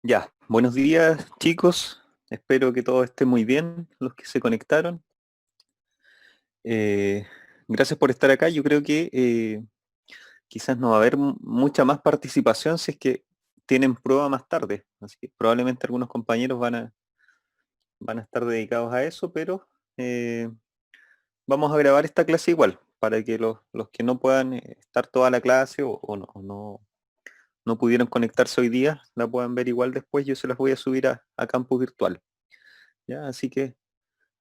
Ya, buenos días chicos, espero que todo esté muy bien, los que se conectaron. Eh, Gracias por estar acá, yo creo que quizás no va a haber mucha más participación si es que tienen prueba más tarde, así que probablemente algunos compañeros van a estar dedicados a eso, pero eh, vamos a grabar esta clase igual, para que los que no puedan estar toda la clase o no pudieron conectarse hoy día, la puedan ver igual después, yo se las voy a subir a campus virtual. ¿Ya? Así que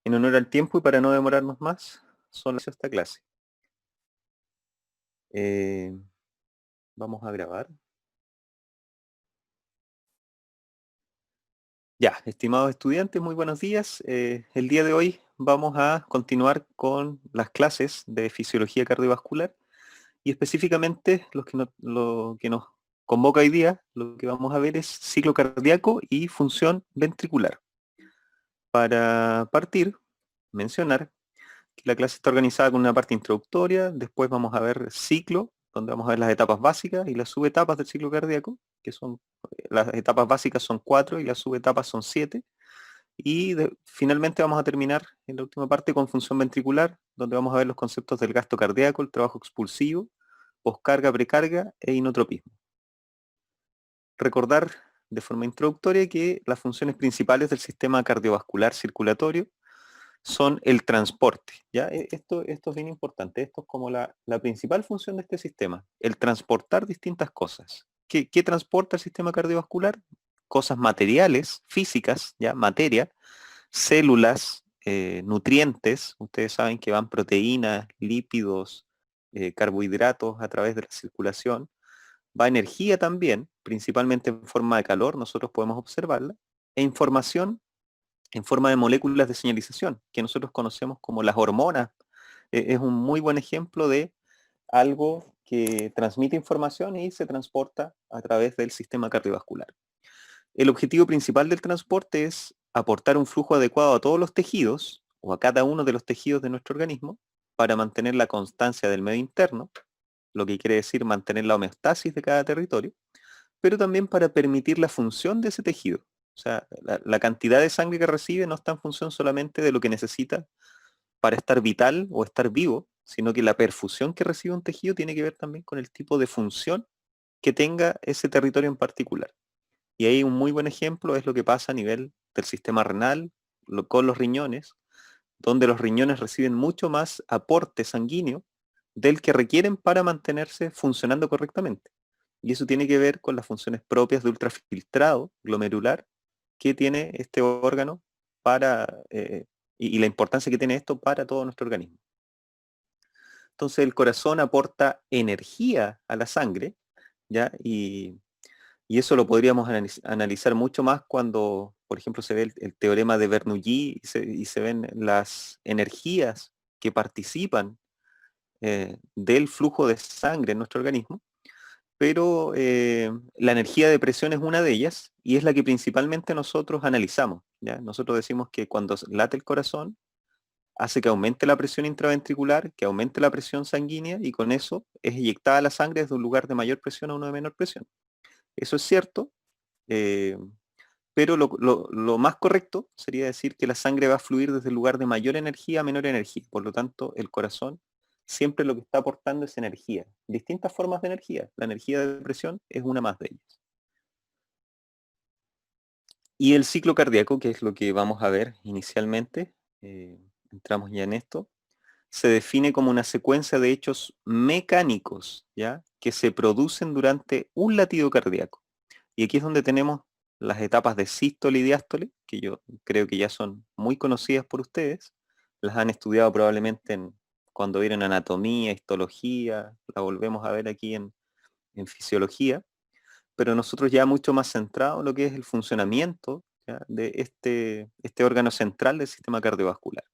en honor al tiempo y para no demorarnos más, solo esta clase. Eh, Vamos a grabar. Ya, estimados estudiantes, muy buenos días. El día de hoy vamos a continuar con las clases de fisiología cardiovascular y específicamente lo que nos convoca hoy día, lo que vamos a ver es ciclo cardíaco y función ventricular. Para partir, mencionar la clase está organizada con una parte introductoria, después vamos a ver ciclo, donde vamos a ver las etapas básicas y las subetapas del ciclo cardíaco, que son, las etapas básicas son 4 y las subetapas son 7. Y finalmente vamos a terminar en la última parte con función ventricular, donde vamos a ver los conceptos del gasto cardíaco, el trabajo expulsivo, poscarga, precarga e inotropismo. Recordar de forma introductoria que las funciones principales del sistema cardiovascular circulatorio son el transporte. ¿Ya? Esto es bien importante, esto es como la principal función de este sistema, el transportar distintas cosas. ¿Qué transporta el sistema cardiovascular? Cosas materiales, físicas, ¿ya? Materia, células, nutrientes, ustedes saben que van proteínas, lípidos, carbohidratos a través de la circulación, va energía también, principalmente en forma de calor, nosotros podemos observarla, e información en forma de moléculas de señalización, que nosotros conocemos como las hormonas. Es un muy buen ejemplo de algo que transmite información y se transporta a través del sistema cardiovascular. El objetivo principal del transporte es aportar un flujo adecuado a todos los tejidos o a cada uno de los tejidos de nuestro organismo para mantener la constancia del medio interno, lo que quiere decir mantener la homeostasis de cada territorio, pero también para permitir la función de ese tejido. O sea, la cantidad de sangre que recibe no está en función solamente de lo que necesita para estar vital o estar vivo, sino que la perfusión que recibe un tejido tiene que ver también con el tipo de función que tenga ese territorio en particular. Y ahí un muy buen ejemplo es lo que pasa a nivel del sistema renal con los riñones, donde los riñones reciben mucho más aporte sanguíneo del que requieren para mantenerse funcionando correctamente. Y eso tiene que ver con las funciones propias de ultrafiltrado glomerular que tiene este órgano para, y la importancia que tiene esto para todo nuestro organismo. Entonces el corazón aporta energía a la sangre, ¿ya? Y eso lo podríamos analizar mucho más cuando, por ejemplo, se ve el teorema de Bernoulli y se ven las energías que participan del flujo de sangre en nuestro organismo, pero la energía de presión es una de ellas y es la que principalmente nosotros analizamos. ¿Ya? Nosotros decimos que cuando late el corazón hace que aumente la presión intraventricular, que aumente la presión sanguínea y con eso es inyectada la sangre desde un lugar de mayor presión a uno de menor presión. Eso es cierto, eh, pero lo más correcto sería decir que la sangre va a fluir desde el lugar de mayor energía a menor energía. Por lo tanto, el corazón siempre lo que está aportando es energía. Distintas formas de energía. La energía de presión es una más de ellas. Y el ciclo cardíaco, que es lo que vamos a ver inicialmente, entramos ya en esto, se define como una secuencia de hechos mecánicos, ¿ya? Que se producen durante un latido cardíaco. Y aquí es donde tenemos las etapas de sístole y diástole, que yo creo que ya son muy conocidas por ustedes. Las han estudiado probablemente cuando vieron anatomía, histología, la volvemos a ver aquí en fisiología, pero nosotros ya mucho más centrados en lo que es el funcionamiento, ¿ya? De este órgano central del sistema cardiovascular.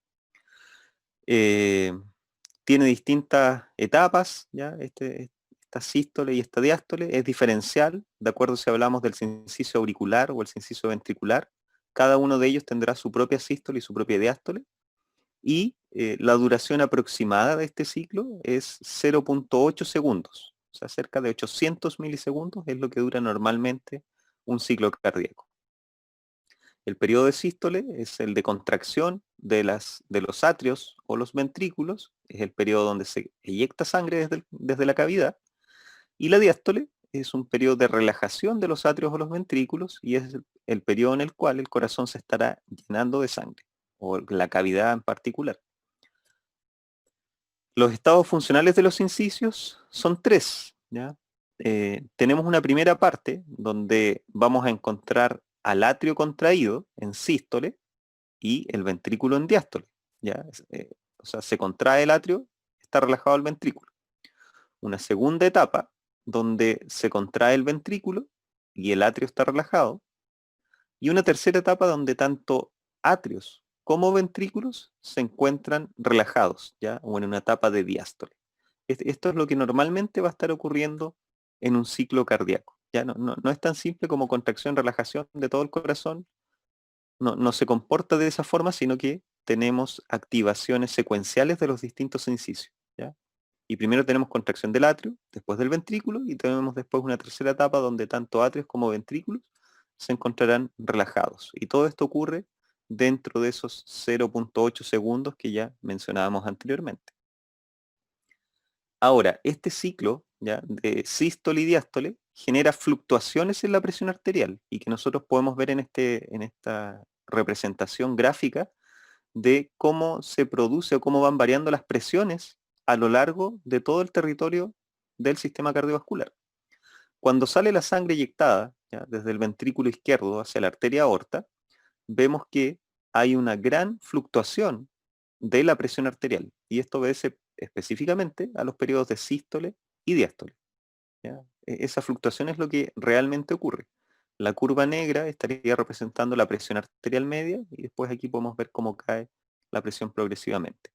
Eh, Tiene distintas etapas, ¿ya? Esta sístole y esta diástole es diferencial, de acuerdo si hablamos del sinciso auricular o el sinciso ventricular. Cada uno de ellos tendrá su propia sístole y su propia diástole. Y la duración aproximada de este ciclo es 0,8 segundos. O sea, cerca de 800 milisegundos es lo que dura normalmente un ciclo cardíaco. El periodo de sístole es el de contracción de los atrios o los ventrículos, es el periodo donde se eyecta sangre desde la cavidad, y la diástole es un periodo de relajación de los atrios o los ventrículos y es el periodo en el cual el corazón se estará llenando de sangre, o la cavidad en particular. Los estados funcionales de los incisios son tres, ¿ya? Tenemos una primera parte donde vamos a encontrar al atrio contraído en sístole y el ventrículo en diástole, ¿ya? O sea, se contrae el atrio, está relajado el ventrículo. Una segunda etapa donde se contrae el ventrículo y el atrio está relajado. Y una tercera etapa donde tanto atrios como ventrículos se encuentran relajados, ¿ya? O en una etapa de diástole. Esto es lo que normalmente va a estar ocurriendo en un ciclo cardíaco. Ya no es tan simple como contracción, relajación de todo el corazón. No se comporta de esa forma, sino que tenemos activaciones secuenciales de los distintos incisios, ¿ya? Y primero tenemos contracción del atrio, después del ventrículo, y tenemos después una tercera etapa donde tanto atrios como ventrículos se encontrarán relajados. Y todo esto ocurre dentro de esos 0.8 segundos que ya mencionábamos anteriormente. Ahora, este ciclo, ¿ya?, de sístole y diástole genera fluctuaciones en la presión arterial y que nosotros podemos ver en esta representación gráfica de cómo se produce o cómo van variando las presiones a lo largo de todo el territorio del sistema cardiovascular. Cuando sale la sangre eyectada, ¿ya?, desde el ventrículo izquierdo hacia la arteria aorta, vemos que hay una gran fluctuación de la presión arterial y esto obedece específicamente a los periodos de sístole y diástole, ¿ya? Esa fluctuación es lo que realmente ocurre. La curva negra estaría representando la presión arterial media y después aquí podemos ver cómo cae la presión progresivamente.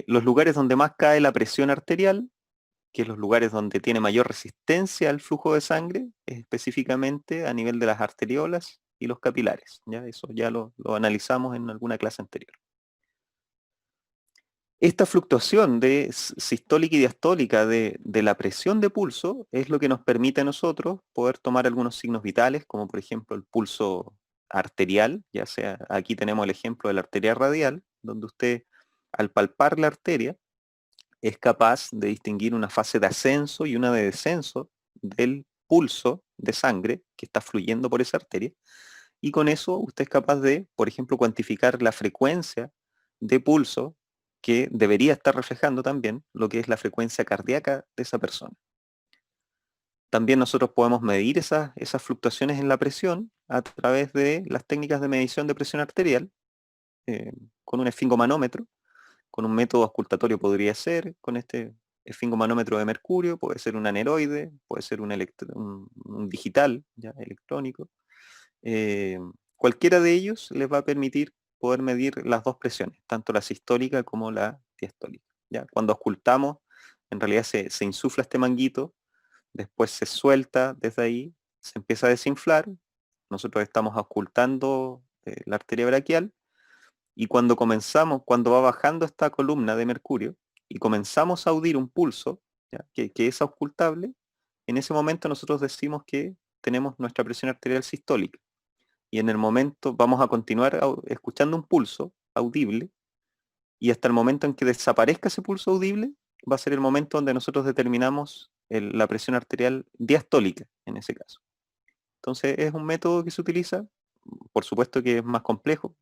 Los lugares donde más cae la presión arterial, que es los lugares donde tiene mayor resistencia al flujo de sangre, es específicamente a nivel de las arteriolas y los capilares, ¿ya? Eso ya lo analizamos en alguna clase anterior. Esta fluctuación de sistólica y diastólica de la presión de pulso es lo que nos permite a nosotros poder tomar algunos signos vitales, como por ejemplo el pulso arterial, ya sea, aquí tenemos el ejemplo de la arteria radial, donde usted al palpar la arteria es capaz de distinguir una fase de ascenso y una de descenso del pulso de sangre que está fluyendo por esa arteria, y con eso usted es capaz de, por ejemplo, cuantificar la frecuencia de pulso que debería estar reflejando también lo que es la frecuencia cardíaca de esa persona. También nosotros podemos medir esas fluctuaciones en la presión a través de las técnicas de medición de presión arterial, con un esfingomanómetro, con un método auscultatorio podría ser, con este esfingomanómetro de mercurio, puede ser un aneroide, puede ser un digital, ya, electrónico. Cualquiera de ellos les va a permitir poder medir las dos presiones, tanto la sistólica como la diastólica, ¿ya? Cuando auscultamos, en realidad se insufla este manguito, después se suelta desde ahí, se empieza a desinflar, nosotros estamos auscultando la arteria braquial, y cuando va bajando esta columna de mercurio, y comenzamos a audir un pulso, ¿ya?, que es auscultable, en ese momento nosotros decimos que tenemos nuestra presión arterial sistólica. Y en el momento vamos a continuar escuchando un pulso audible, y hasta el momento en que desaparezca ese pulso audible, va a ser el momento donde nosotros determinamos la presión arterial diastólica, en ese caso. Entonces es un método que se utiliza, por supuesto que es más complejo,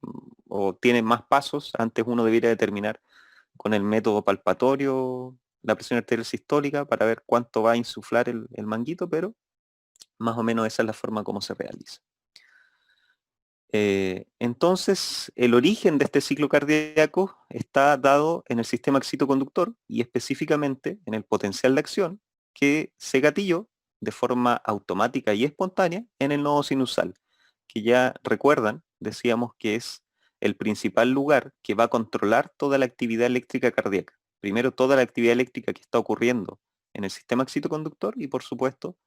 o tiene más pasos. Antes uno debiera determinar con el método palpatorio la presión arterial sistólica para ver cuánto va a insuflar el manguito, pero más o menos esa es la forma como se realiza. Entonces, el origen de este ciclo cardíaco está dado en el sistema excitoconductor y específicamente en el potencial de acción que se gatilló de forma automática y espontánea en el nodo sinusal, que ya recuerdan, decíamos que es el principal lugar que va a controlar toda la actividad eléctrica cardíaca. Primero, toda la actividad eléctrica que está ocurriendo en el sistema excitoconductor y, por supuesto,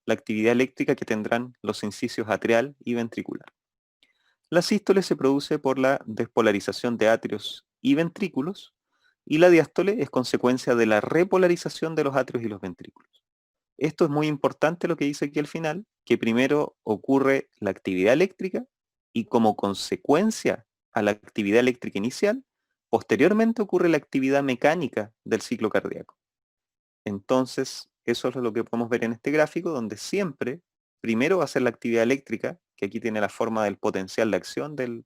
la actividad eléctrica que tendrán los incisios atrial y ventricular. La sístole se produce por la despolarización de atrios y ventrículos, y la diástole es consecuencia de la repolarización de los atrios y los ventrículos. Esto es muy importante lo que dice aquí al final, que primero ocurre la actividad eléctrica y como consecuencia a la actividad eléctrica inicial, posteriormente ocurre la actividad mecánica del ciclo cardíaco. Entonces, eso es lo que podemos ver en este gráfico, donde siempre primero va a ser la actividad eléctrica, que aquí tiene la forma del potencial de acción de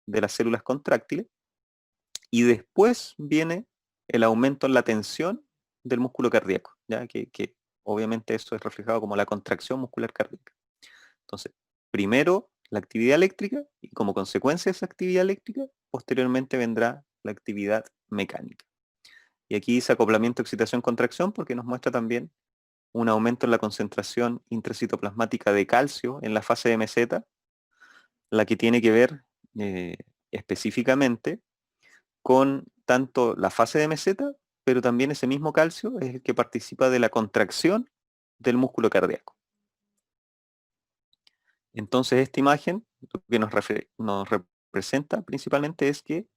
las células contráctiles, y después viene el aumento en la tensión del músculo cardíaco, ¿ya? Que obviamente eso es reflejado como la contracción muscular cardíaca. Entonces, primero la actividad eléctrica y como consecuencia de esa actividad eléctrica, posteriormente vendrá la actividad mecánica. Y aquí dice acoplamiento, excitación, contracción, porque nos muestra también un aumento en la concentración intracitoplasmática de calcio en la fase de meseta, la que tiene que ver específicamente con tanto la fase de meseta, pero también ese mismo calcio es el que participa de la contracción del músculo cardíaco. Entonces esta imagen lo que nos representa principalmente es que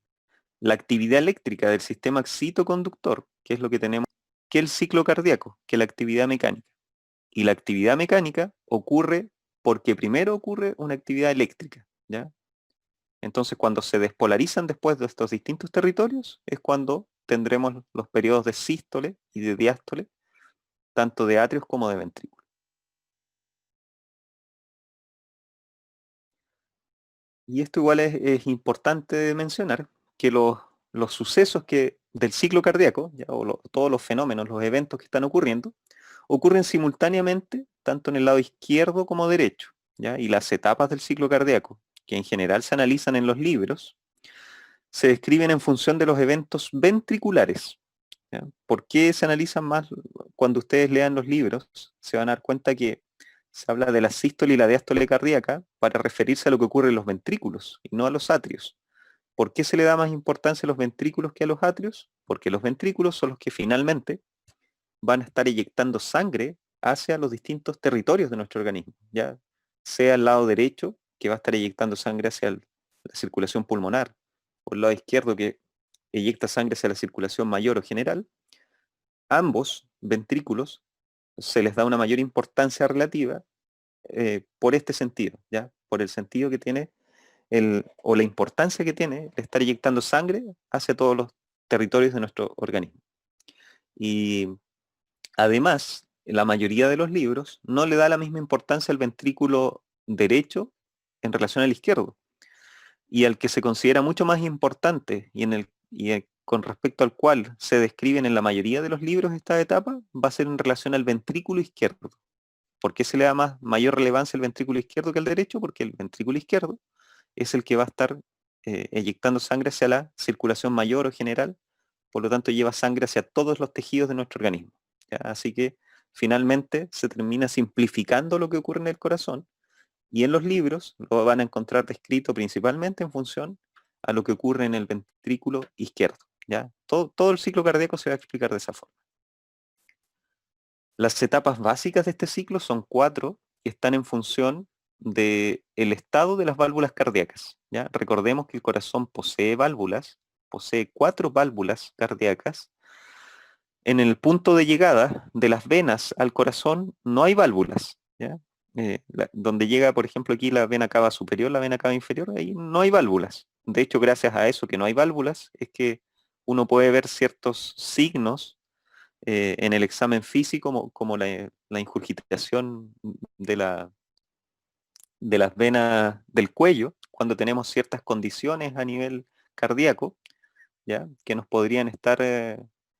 la actividad eléctrica del sistema excitoconductor, que es lo que tenemos, que el ciclo cardíaco, que la actividad mecánica. Y la actividad mecánica ocurre porque primero ocurre una actividad eléctrica, ¿ya? Entonces, cuando se despolarizan después de estos distintos territorios, es cuando tendremos los periodos de sístole y de diástole, tanto de atrios como de ventrículos. Y esto igual es importante de mencionar, que los sucesos del ciclo cardíaco, ¿ya? Todos los fenómenos, los eventos que están ocurren simultáneamente, tanto en el lado izquierdo como derecho, ¿ya? Y las etapas del ciclo cardíaco, que en general se analizan en los libros, se describen en función de los eventos ventriculares, ¿ya? ¿Por qué se analizan más? Cuando ustedes lean los libros, se van a dar cuenta que se habla de la sístole y la diástole cardíaca para referirse a lo que ocurre en los ventrículos y no a los atrios. ¿Por qué se le da más importancia a los ventrículos que a los atrios? Porque los ventrículos son los que finalmente van a estar eyectando sangre hacia los distintos territorios de nuestro organismo, ya sea el lado derecho, que va a estar eyectando sangre hacia la circulación pulmonar, o el lado izquierdo, que eyecta sangre hacia la circulación mayor o general. Ambos ventrículos se les da una mayor importancia relativa por este sentido, ¿ya? Por el sentido que tiene o la importancia que tiene de estar eyectando sangre hacia todos los territorios de nuestro organismo. Y además, la mayoría de los libros no le da la misma importancia al ventrículo derecho en relación al izquierdo, y al que se considera mucho más importante con respecto al cual se describen en la mayoría de los libros esta etapa, va a ser en relación al ventrículo izquierdo. ¿Por qué se le da mayor relevancia al ventrículo izquierdo que al derecho? Porque el ventrículo izquierdo es el que va a estar eyectando sangre hacia la circulación mayor o general, por lo tanto lleva sangre hacia todos los tejidos de nuestro organismo, ¿ya? Así que finalmente se termina simplificando lo que ocurre en el corazón, y en los libros lo van a encontrar descrito principalmente en función a lo que ocurre en el ventrículo izquierdo, ¿ya? Todo el ciclo cardíaco se va a explicar de esa forma. Las etapas básicas de este ciclo son 4, que están en función del estado de las válvulas cardíacas, ¿ya? Recordemos que el corazón posee 4 válvulas cardíacas. En el punto de llegada de las venas al corazón no hay válvulas, ¿ya? Donde llega, por ejemplo, aquí la vena cava superior, la vena cava inferior, ahí no hay válvulas. De hecho, gracias a eso que no hay válvulas, es que uno puede ver ciertos signos en el examen físico, como la ingurgitación de las venas del cuello, cuando tenemos ciertas condiciones a nivel cardíaco, ¿ya? Que nos podrían estar,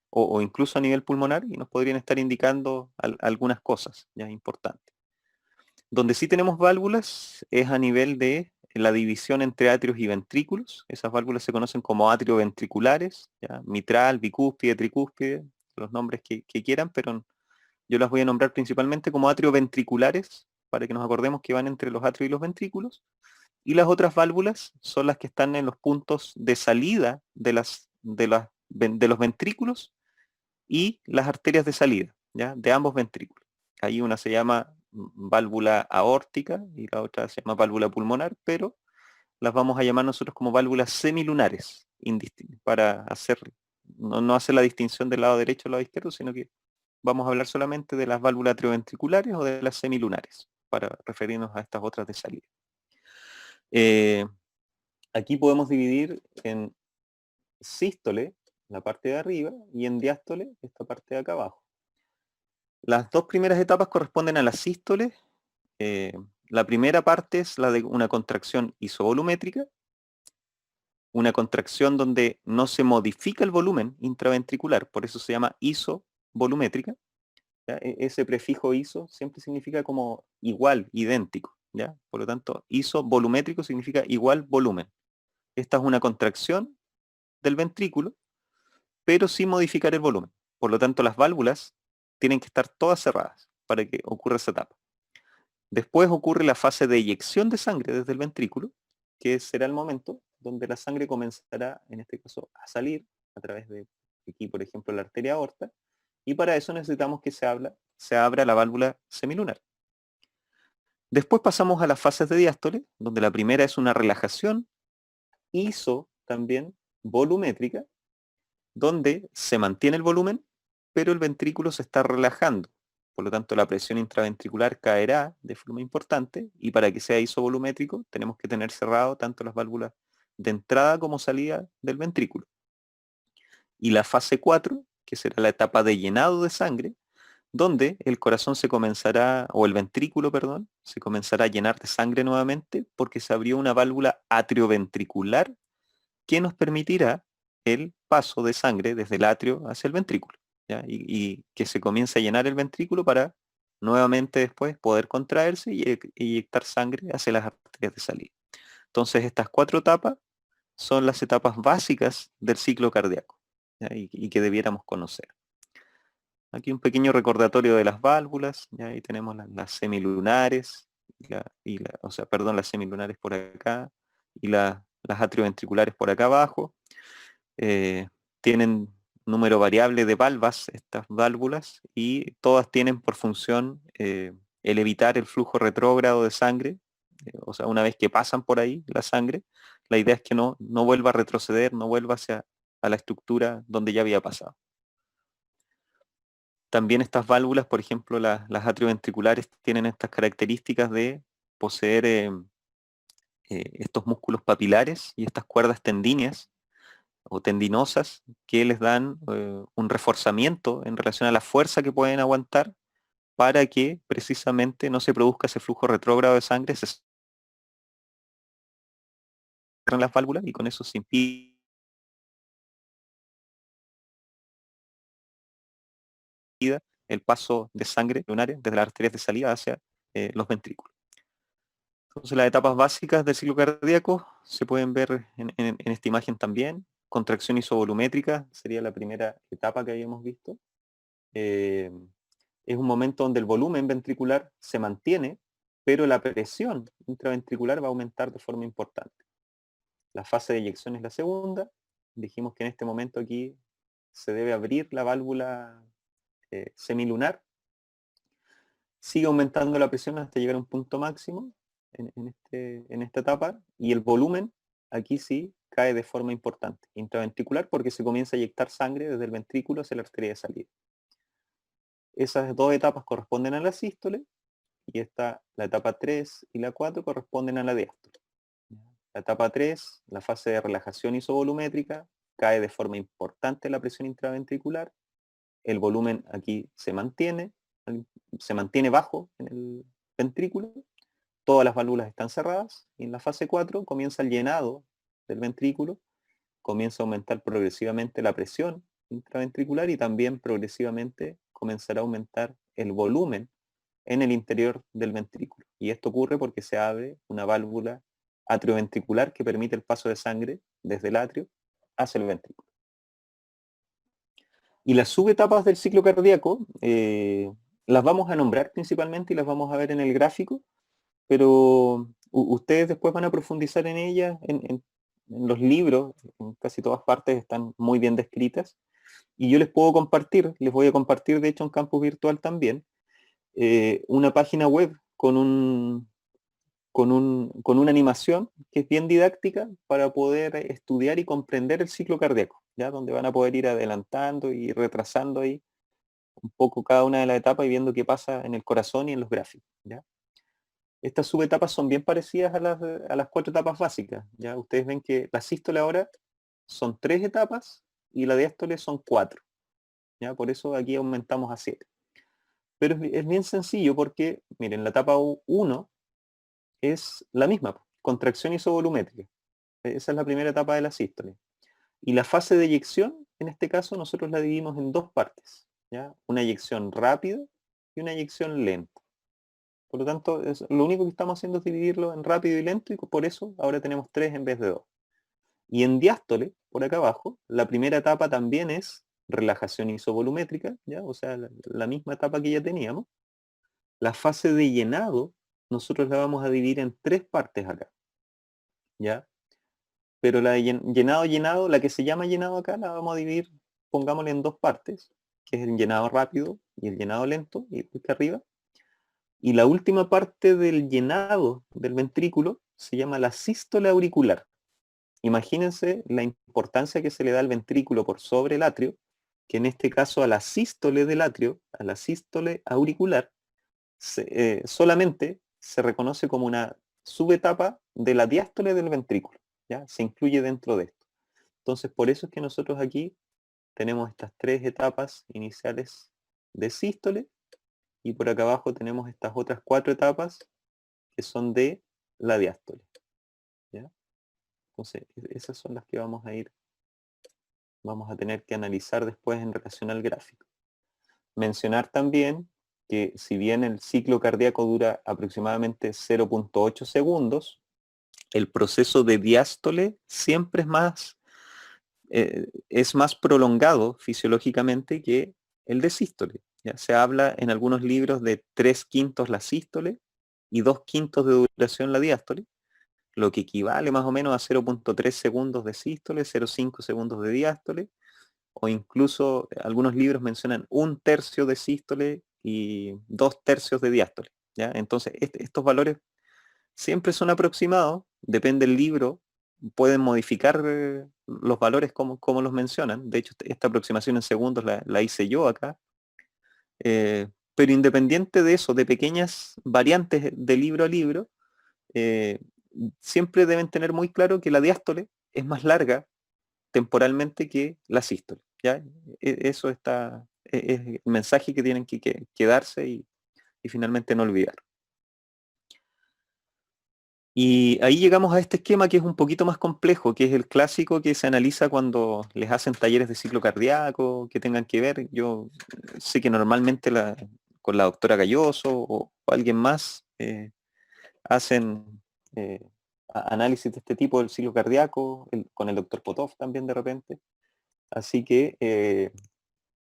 o incluso a nivel pulmonar, y nos podrían estar indicando algunas cosas ya importantes. Donde sí tenemos válvulas es a nivel de la división entre atrios y ventrículos. Esas válvulas se conocen como atrioventriculares, ¿ya? Mitral, bicúspide, tricúspide, los nombres que quieran, pero yo las voy a nombrar principalmente como atrioventriculares, para que nos acordemos que van entre los atrios y los ventrículos. Y las otras válvulas son las que están en los puntos de salida de los ventrículos y las arterias de salida, ¿ya? De ambos ventrículos. Ahí una se llama válvula aórtica y la otra se llama válvula pulmonar, pero las vamos a llamar nosotros como válvulas semilunares, para no hacer la distinción del lado derecho al lado izquierdo, sino que vamos a hablar solamente de las válvulas atrioventriculares o de las semilunares, para referirnos a estas otras de salida. Aquí podemos dividir en sístole, la parte de arriba, y en diástole, esta parte de acá abajo. Las dos primeras etapas corresponden a la sístole. La primera parte es la de una contracción isovolumétrica, una contracción donde no se modifica el volumen intraventricular, por eso se llama isovolumétrica. ¿Ya? Ese prefijo iso siempre significa como igual, idéntico. ¿Ya? Por lo tanto, isovolumétrico significa igual volumen. Esta es una contracción del ventrículo, pero sin modificar el volumen. Por lo tanto, las válvulas tienen que estar todas cerradas para que ocurra esa etapa. Después ocurre la fase de eyección de sangre desde el ventrículo, que será el momento donde la sangre comenzará, en este caso, a salir a través de aquí, por ejemplo, la arteria aorta, y para eso necesitamos que se abra la válvula semilunar. Después pasamos a las fases de diástole, donde la primera es una relajación también volumétrica, donde se mantiene el volumen, pero el ventrículo se está relajando. Por lo tanto, la presión intraventricular caerá de forma importante, y para que sea isovolumétrico tenemos que tener cerrado tanto las válvulas de entrada como salida del ventrículo. Y la fase 4, que será la etapa de llenado de sangre, donde el corazón se comenzará, o el ventrículo, perdón, se comenzará a llenar de sangre nuevamente porque se abrió una válvula atrioventricular que nos permitirá el paso de sangre desde el atrio hacia el ventrículo, ¿ya? Y que se comience a llenar el ventrículo para nuevamente después poder contraerse y eyectar sangre hacia las arterias de salida. Entonces estas 4 etapas son las etapas básicas del ciclo cardíaco, ¿ya? Y que debiéramos conocer. Aquí un pequeño recordatorio de las válvulas, ¿ya? Ahí tenemos las semilunares, las semilunares por acá, y las atrioventriculares por acá abajo. Tienen número variable de valvas estas válvulas, y todas tienen por función el evitar el flujo retrógrado de sangre. O sea, una vez que pasan por ahí la sangre, la idea es que no vuelva a retroceder, no vuelva hacia a la estructura donde ya había pasado. También estas válvulas, por ejemplo, las atrioventriculares, tienen estas características de poseer estos músculos papilares y estas cuerdas tendíneas o tendinosas que les dan un reforzamiento en relación a la fuerza que pueden aguantar para que precisamente no se produzca ese flujo retrógrado de sangre, se cierran las válvulas y con eso se impide el paso de sangre lunares desde las arterias de salida hacia los ventrículos. Entonces las etapas básicas del ciclo cardíaco se pueden ver en esta imagen también. Contracción isovolumétrica sería la primera etapa que habíamos visto. Es un momento donde el volumen ventricular se mantiene, pero la presión intraventricular va a aumentar de forma importante. La fase de eyección es la segunda. Dijimos que en este momento aquí se debe abrir la válvula semilunar. Sigue aumentando la presión hasta llegar a un punto máximo en esta etapa, y el volumen aquí sí cae de forma importante, intraventricular, porque se comienza a eyectar sangre desde el ventrículo hacia la arteria de salida. Esas 2 etapas corresponden a la sístole, y la etapa 3 y la 4 corresponden a la diástole. La etapa 3, la fase de relajación isovolumétrica, cae de forma importante la presión intraventricular, el volumen aquí se mantiene bajo en el ventrículo, todas las válvulas están cerradas, y en la fase 4 comienza el llenado del ventrículo, comienza a aumentar progresivamente la presión intraventricular, y también progresivamente comenzará a aumentar el volumen en el interior del ventrículo. Y esto ocurre porque se abre una válvula atrioventricular que permite el paso de sangre desde el atrio hacia el ventrículo. Y las subetapas del ciclo cardíaco las vamos a nombrar principalmente y las vamos a ver en el gráfico, pero ustedes después van a profundizar en ellas, en los libros, en casi todas partes están muy bien descritas, y yo les voy a compartir de hecho en campus virtual también, una página web con una animación que es bien didáctica para poder estudiar y comprender el ciclo cardíaco, ¿ya? Donde van a poder ir adelantando y retrasando ahí un poco cada una de las etapas y viendo qué pasa en el corazón y en los gráficos, ¿ya? Estas subetapas son bien parecidas a las 4 etapas básicas. ¿Ya? Ustedes ven que la sístole ahora son 3 etapas y la diástole son 4. ¿Ya? Por eso aquí aumentamos a 7. Pero es bien sencillo porque, miren, la etapa 1 es la misma, contracción isovolumétrica. Esa es la primera etapa de la sístole. Y la fase de eyección, en este caso, nosotros la dividimos en 2 partes. ¿Ya? Una eyección rápida y una eyección lenta. Por lo tanto, lo único que estamos haciendo es dividirlo en rápido y lento y por eso ahora tenemos 3 en vez de 2. Y en diástole, por acá abajo, la primera etapa también es relajación isovolumétrica, ¿ya? O sea, la misma etapa que ya teníamos. La fase de llenado, nosotros la vamos a dividir en 3 partes acá, ¿ya? Pero la de llenado, la que se llama llenado acá, la vamos a dividir, pongámosle en 2 partes, que es el llenado rápido y el llenado lento, y aquí arriba. Y la última parte del llenado del ventrículo se llama la sístole auricular. Imagínense la importancia que se le da al ventrículo por sobre el atrio, que en este caso a la sístole del atrio, a la sístole auricular, solamente se reconoce como una subetapa de la diástole del ventrículo. ¿Ya? Se incluye dentro de esto. Entonces, por eso es que nosotros aquí tenemos estas 3 etapas iniciales de sístole y por acá abajo tenemos estas otras 4 etapas que son de la diástole. ¿Ya? Entonces, esas son las que vamos a tener que analizar después en relación al gráfico. Mencionar también que si bien el ciclo cardíaco dura aproximadamente 0.8 segundos, el proceso de diástole siempre es más prolongado fisiológicamente que el de sístole. ¿Ya? Se habla en algunos libros de 3/5 la sístole y 2/5 de duración la diástole, lo que equivale más o menos a 0.3 segundos de sístole, 0.5 segundos de diástole, o incluso algunos libros mencionan 1/3 de sístole y 2/3 de diástole. ¿Ya? Entonces, estos valores siempre son aproximados, depende del libro, pueden modificar los valores como los mencionan. De hecho, esta aproximación en segundos la hice yo acá. Pero independiente de eso, de pequeñas variantes de libro a libro, eh, siempre deben tener muy claro que la diástole es más larga temporalmente que la sístole. ¿Ya? Eso es el mensaje que tienen que quedarse y finalmente no olvidar. Y ahí llegamos a este esquema que es un poquito más complejo, que es el clásico que se analiza cuando les hacen talleres de ciclo cardíaco, que tengan que ver. Yo sé que normalmente con la doctora Galloso o alguien más hacen análisis de este tipo del ciclo cardíaco, con el doctor Potov también de repente. Así que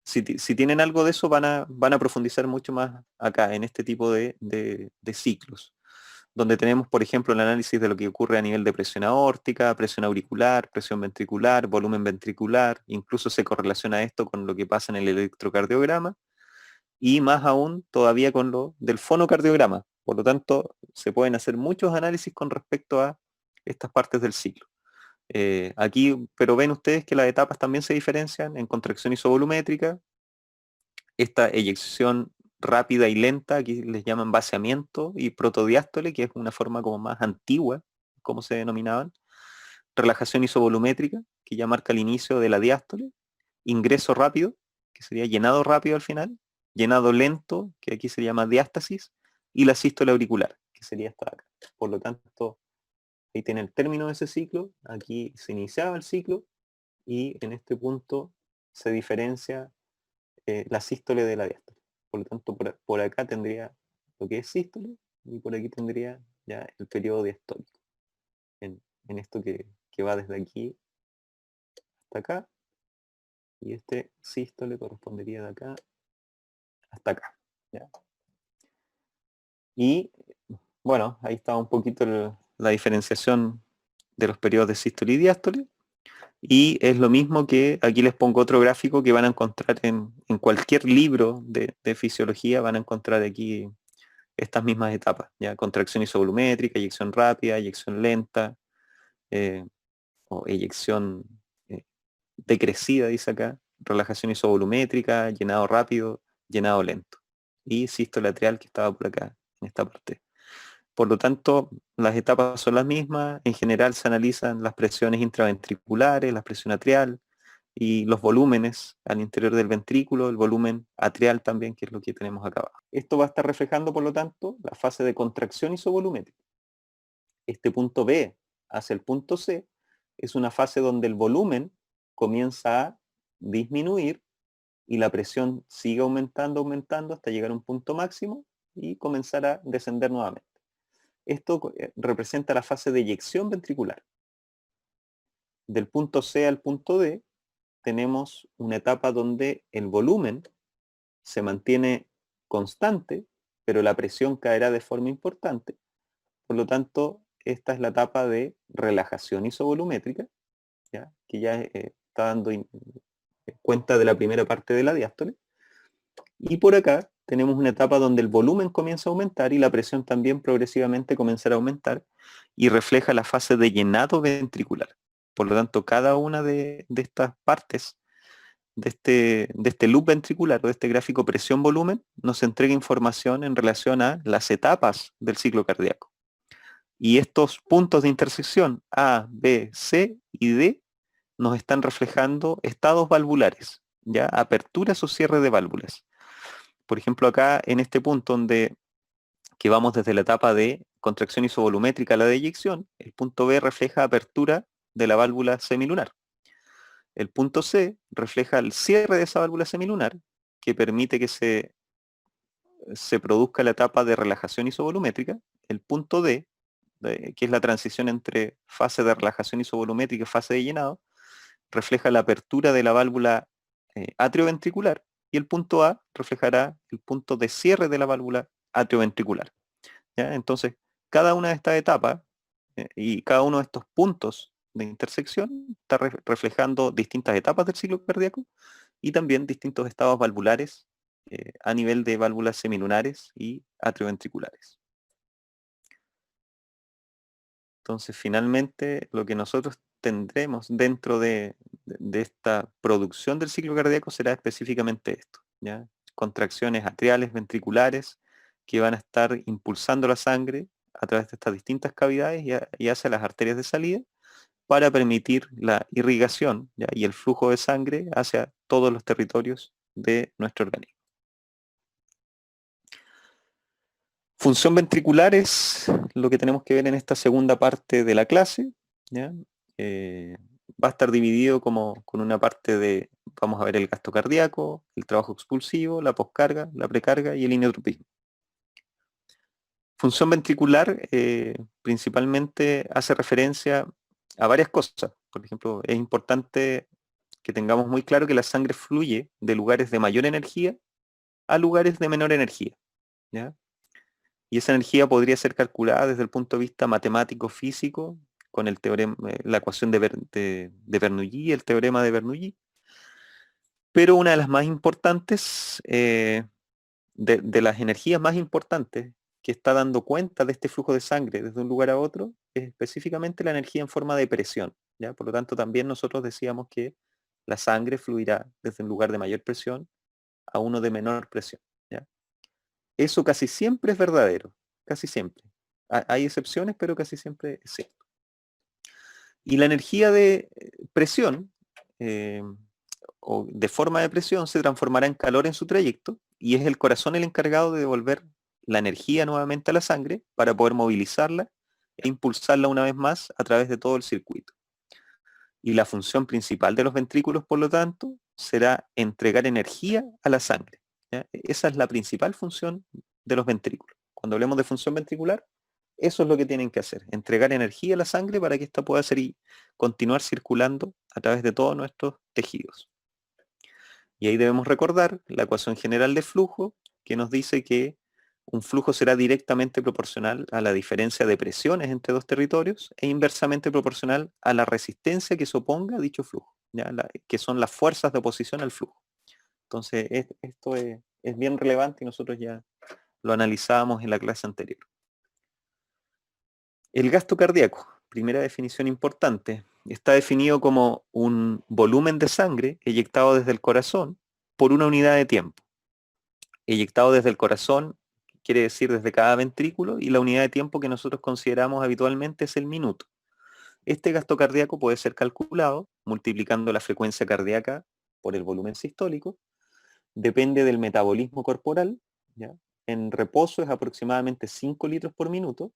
si tienen algo de eso van a profundizar mucho más acá en este tipo de ciclos, donde tenemos, por ejemplo, el análisis de lo que ocurre a nivel de presión aórtica, presión auricular, presión ventricular, volumen ventricular, incluso se correlaciona esto con lo que pasa en el electrocardiograma, y más aún todavía con lo del fonocardiograma. Por lo tanto, se pueden hacer muchos análisis con respecto a estas partes del ciclo. Aquí, pero ven ustedes que las etapas también se diferencian en contracción isovolumétrica, esta eyección rápida y lenta, aquí les llaman vaciamiento, y protodiástole, que es una forma como más antigua, como se denominaban, relajación isovolumétrica, que ya marca el inicio de la diástole, ingreso rápido, que sería llenado rápido al final, llenado lento, que aquí se llama diástasis, y la sístole auricular, que sería esta acá. Por lo tanto, ahí tiene el término de ese ciclo, aquí se iniciaba el ciclo, y en este punto se diferencia la sístole de la diástole. Por lo tanto, por acá tendría lo que es sístole y por aquí tendría ya el periodo diastólico. En esto que va desde aquí hasta acá. Y este sístole correspondería de acá hasta acá. ¿Ya? Y bueno, ahí está un poquito la diferenciación de los periodos de sístole y diástole. Y es lo mismo que aquí les pongo otro gráfico que van a encontrar en cualquier libro de fisiología, van a encontrar aquí estas mismas etapas, ya contracción isovolumétrica, eyección rápida, eyección lenta, o eyección decrecida, dice acá, relajación isovolumétrica, llenado rápido, llenado lento. Y sístole atrial que estaba por acá, en esta parte. Por lo tanto, las etapas son las mismas. En general se analizan las presiones intraventriculares, la presión atrial y los volúmenes al interior del ventrículo, el volumen atrial también, que es lo que tenemos acá abajo. Esto va a estar reflejando, por lo tanto, la fase de contracción isovolumétrica. Este punto B hacia el punto C es una fase donde el volumen comienza a disminuir y la presión sigue aumentando, aumentando hasta llegar a un punto máximo y comenzar a descender nuevamente. Esto representa la fase de eyección ventricular. Del punto C al punto D tenemos una etapa donde el volumen se mantiene constante, pero la presión caerá de forma importante. Por lo tanto, esta es la etapa de relajación isovolumétrica, ¿ya? Que ya está dando cuenta de la primera parte de la diástole. Y por acá tenemos una etapa donde el volumen comienza a aumentar y la presión también progresivamente comenzará a aumentar y refleja la fase de llenado ventricular. Por lo tanto, cada una de estas partes de este loop ventricular o de este gráfico presión-volumen nos entrega información en relación a las etapas del ciclo cardíaco. Y estos puntos de intersección A, B, C y D nos están reflejando estados valvulares, ya aperturas o cierre de válvulas. Por ejemplo, acá en este punto donde que vamos desde la etapa de contracción isovolumétrica a la de eyección, el punto B refleja apertura de la válvula semilunar. El punto C refleja el cierre de esa válvula semilunar, que permite que se produzca la etapa de relajación isovolumétrica. El punto D, que es la transición entre fase de relajación isovolumétrica y fase de llenado, refleja la apertura de la válvula atrioventricular, y el punto A reflejará el punto de cierre de la válvula atrioventricular. ¿Ya? Entonces, cada una de estas etapas y cada uno de estos puntos de intersección está reflejando distintas etapas del ciclo cardíaco y también distintos estados valvulares a nivel de válvulas semilunares y atrioventriculares. Entonces, finalmente, lo que nosotros tendremos dentro de esta producción del ciclo cardíaco será específicamente esto, ¿ya? Contracciones atriales, ventriculares, que van a estar impulsando la sangre a través de estas distintas cavidades y hacia las arterias de salida para permitir la irrigación, ¿ya? Y el flujo de sangre hacia todos los territorios de nuestro organismo. Función ventricular es lo que tenemos que ver en esta segunda parte de la clase, ¿ya? Va a estar dividido como con una parte de, vamos a ver el gasto cardíaco, el trabajo expulsivo, la poscarga, la precarga y el inotropismo. Función ventricular principalmente hace referencia a varias cosas. Por ejemplo, es importante que tengamos muy claro que la sangre fluye de lugares de mayor energía a lugares de menor energía, ¿ya? Y esa energía podría ser calculada desde el punto de vista matemático-físico con el teorema, la ecuación de Bernoulli, el teorema de Bernoulli. Pero una de las más importantes, de las energías más importantes que está dando cuenta de este flujo de sangre desde un lugar a otro, es específicamente la energía en forma de presión, ¿ya? Por lo tanto, también nosotros decíamos que la sangre fluirá desde un lugar de mayor presión a uno de menor presión, ¿ya? Eso casi siempre es verdadero, casi siempre. Hay excepciones, pero casi siempre es cierto. Y la energía de presión, o de forma de presión, se transformará en calor en su trayecto, y es el corazón el encargado de devolver la energía nuevamente a la sangre para poder movilizarla e impulsarla una vez más a través de todo el circuito. Y la función principal de los ventrículos, por lo tanto, será entregar energía a la sangre, ¿ya? Esa es la principal función de los ventrículos. Cuando hablemos de función ventricular, eso es lo que tienen que hacer, entregar energía a la sangre para que ésta pueda continuar circulando a través de todos nuestros tejidos. Y ahí debemos recordar la ecuación general de flujo, que nos dice que un flujo será directamente proporcional a la diferencia de presiones entre dos territorios e inversamente proporcional a la resistencia que se oponga a dicho flujo, ¿ya? Que son las fuerzas de oposición al flujo. Entonces, esto es bien relevante y nosotros ya lo analizábamos en la clase anterior. El gasto cardíaco, primera definición importante, está definido como un volumen de sangre eyectado desde el corazón por una unidad de tiempo. Eyectado desde el corazón quiere decir desde cada ventrículo, y la unidad de tiempo que nosotros consideramos habitualmente es el minuto. Este gasto cardíaco puede ser calculado multiplicando la frecuencia cardíaca por el volumen sistólico. Depende del metabolismo corporal, ¿ya? En reposo es aproximadamente 5 litros por minuto,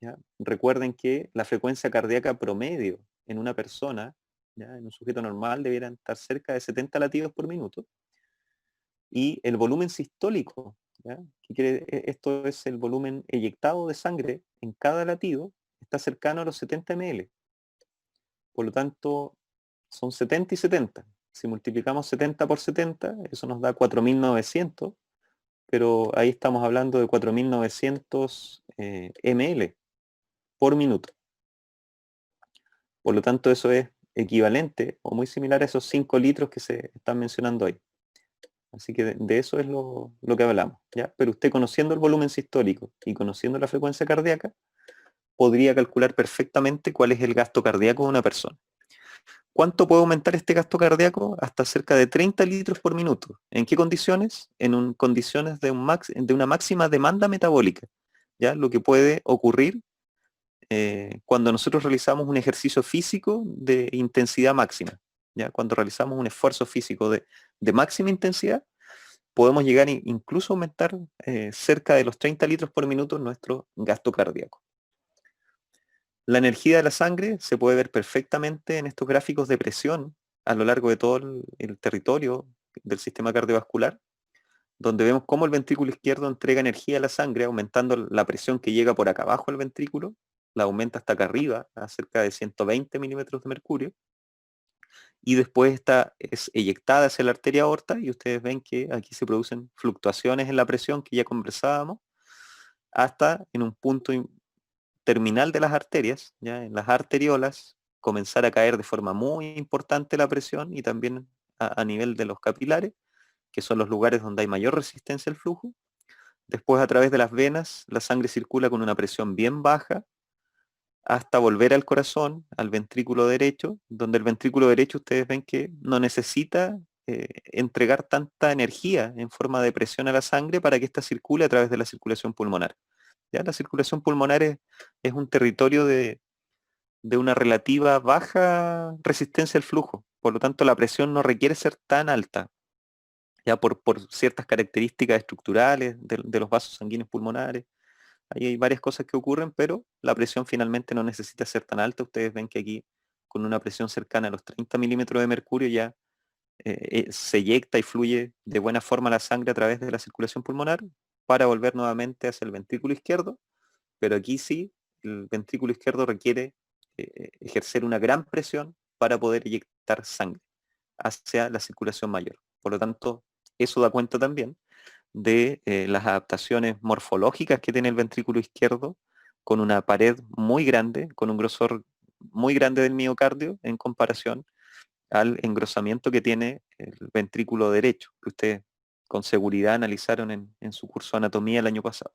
¿ya? Recuerden que la frecuencia cardíaca promedio en una persona, ¿ya? En un sujeto normal, debieran estar cerca de 70 latidos por minuto. Y el volumen sistólico, ¿ya? Esto es el volumen eyectado de sangre en cada latido, está cercano a los 70 ml. Por lo tanto, son 70 y 70. Si multiplicamos 70 por 70, eso nos da 4.900, pero ahí estamos hablando de 4.900 ml por minuto. Por lo tanto, eso es equivalente o muy similar a esos 5 litros que se están mencionando ahí. Así que de eso es lo que hablamos, ¿ya? Pero usted, conociendo el volumen sistólico y conociendo la frecuencia cardíaca, podría calcular perfectamente cuál es el gasto cardíaco de una persona. ¿Cuánto puede aumentar este gasto cardíaco? Hasta cerca de 30 litros por minuto. ¿En qué condiciones? En condiciones de una máxima demanda metabólica, ¿ya? Lo que puede ocurrir cuando nosotros realizamos un ejercicio físico de intensidad máxima, ¿ya? Cuando realizamos un esfuerzo físico de máxima intensidad, podemos llegar incluso a aumentar cerca de los 30 litros por minuto nuestro gasto cardíaco. La energía de la sangre se puede ver perfectamente en estos gráficos de presión a lo largo de todo el territorio del sistema cardiovascular, donde vemos cómo el ventrículo izquierdo entrega energía a la sangre, aumentando la presión que llega por acá abajo del ventrículo, la aumenta hasta acá arriba, a cerca de 120 milímetros de mercurio, y después es eyectada hacia la arteria aorta, y ustedes ven que aquí se producen fluctuaciones en la presión que ya conversábamos, hasta en un punto terminal de las arterias, ¿ya? En las arteriolas, comenzar a caer de forma muy importante la presión, y también a nivel de los capilares, que son los lugares donde hay mayor resistencia al flujo. Después, a través de las venas, la sangre circula con una presión bien baja hasta volver al corazón, al ventrículo derecho, donde el ventrículo derecho ustedes ven que no necesita entregar tanta energía en forma de presión a la sangre para que ésta circule a través de la circulación pulmonar. ¿Ya? La circulación pulmonar es un territorio de una relativa baja resistencia al flujo. Por lo tanto, la presión no requiere ser tan alta, ya por ciertas características estructurales de los vasos sanguíneos pulmonares. Ahí hay varias cosas que ocurren, pero la presión finalmente no necesita ser tan alta. Ustedes ven que aquí, con una presión cercana a los 30 milímetros de mercurio, ya se eyecta y fluye de buena forma la sangre a través de la circulación pulmonar para volver nuevamente hacia el ventrículo izquierdo. Pero aquí sí, el ventrículo izquierdo requiere ejercer una gran presión para poder eyectar sangre hacia la circulación mayor. Por lo tanto, eso da cuenta también de las adaptaciones morfológicas que tiene el ventrículo izquierdo, con una pared muy grande, con un grosor muy grande del miocardio en comparación al engrosamiento que tiene el ventrículo derecho, que ustedes con seguridad analizaron en su curso de anatomía el año pasado.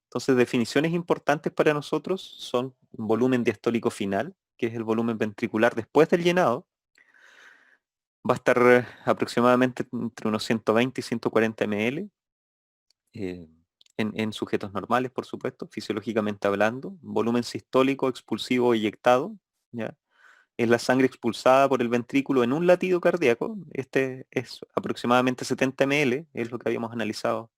Entonces, definiciones importantes para nosotros son un volumen diastólico final, que es el volumen ventricular después del llenado. Va a estar aproximadamente entre unos 120 y 140 ml, en sujetos normales, por supuesto, fisiológicamente hablando. Volumen sistólico expulsivo eyectado, ¿ya? Es la sangre expulsada por el ventrículo en un latido cardíaco. Este es aproximadamente 70 ml, es lo que habíamos analizado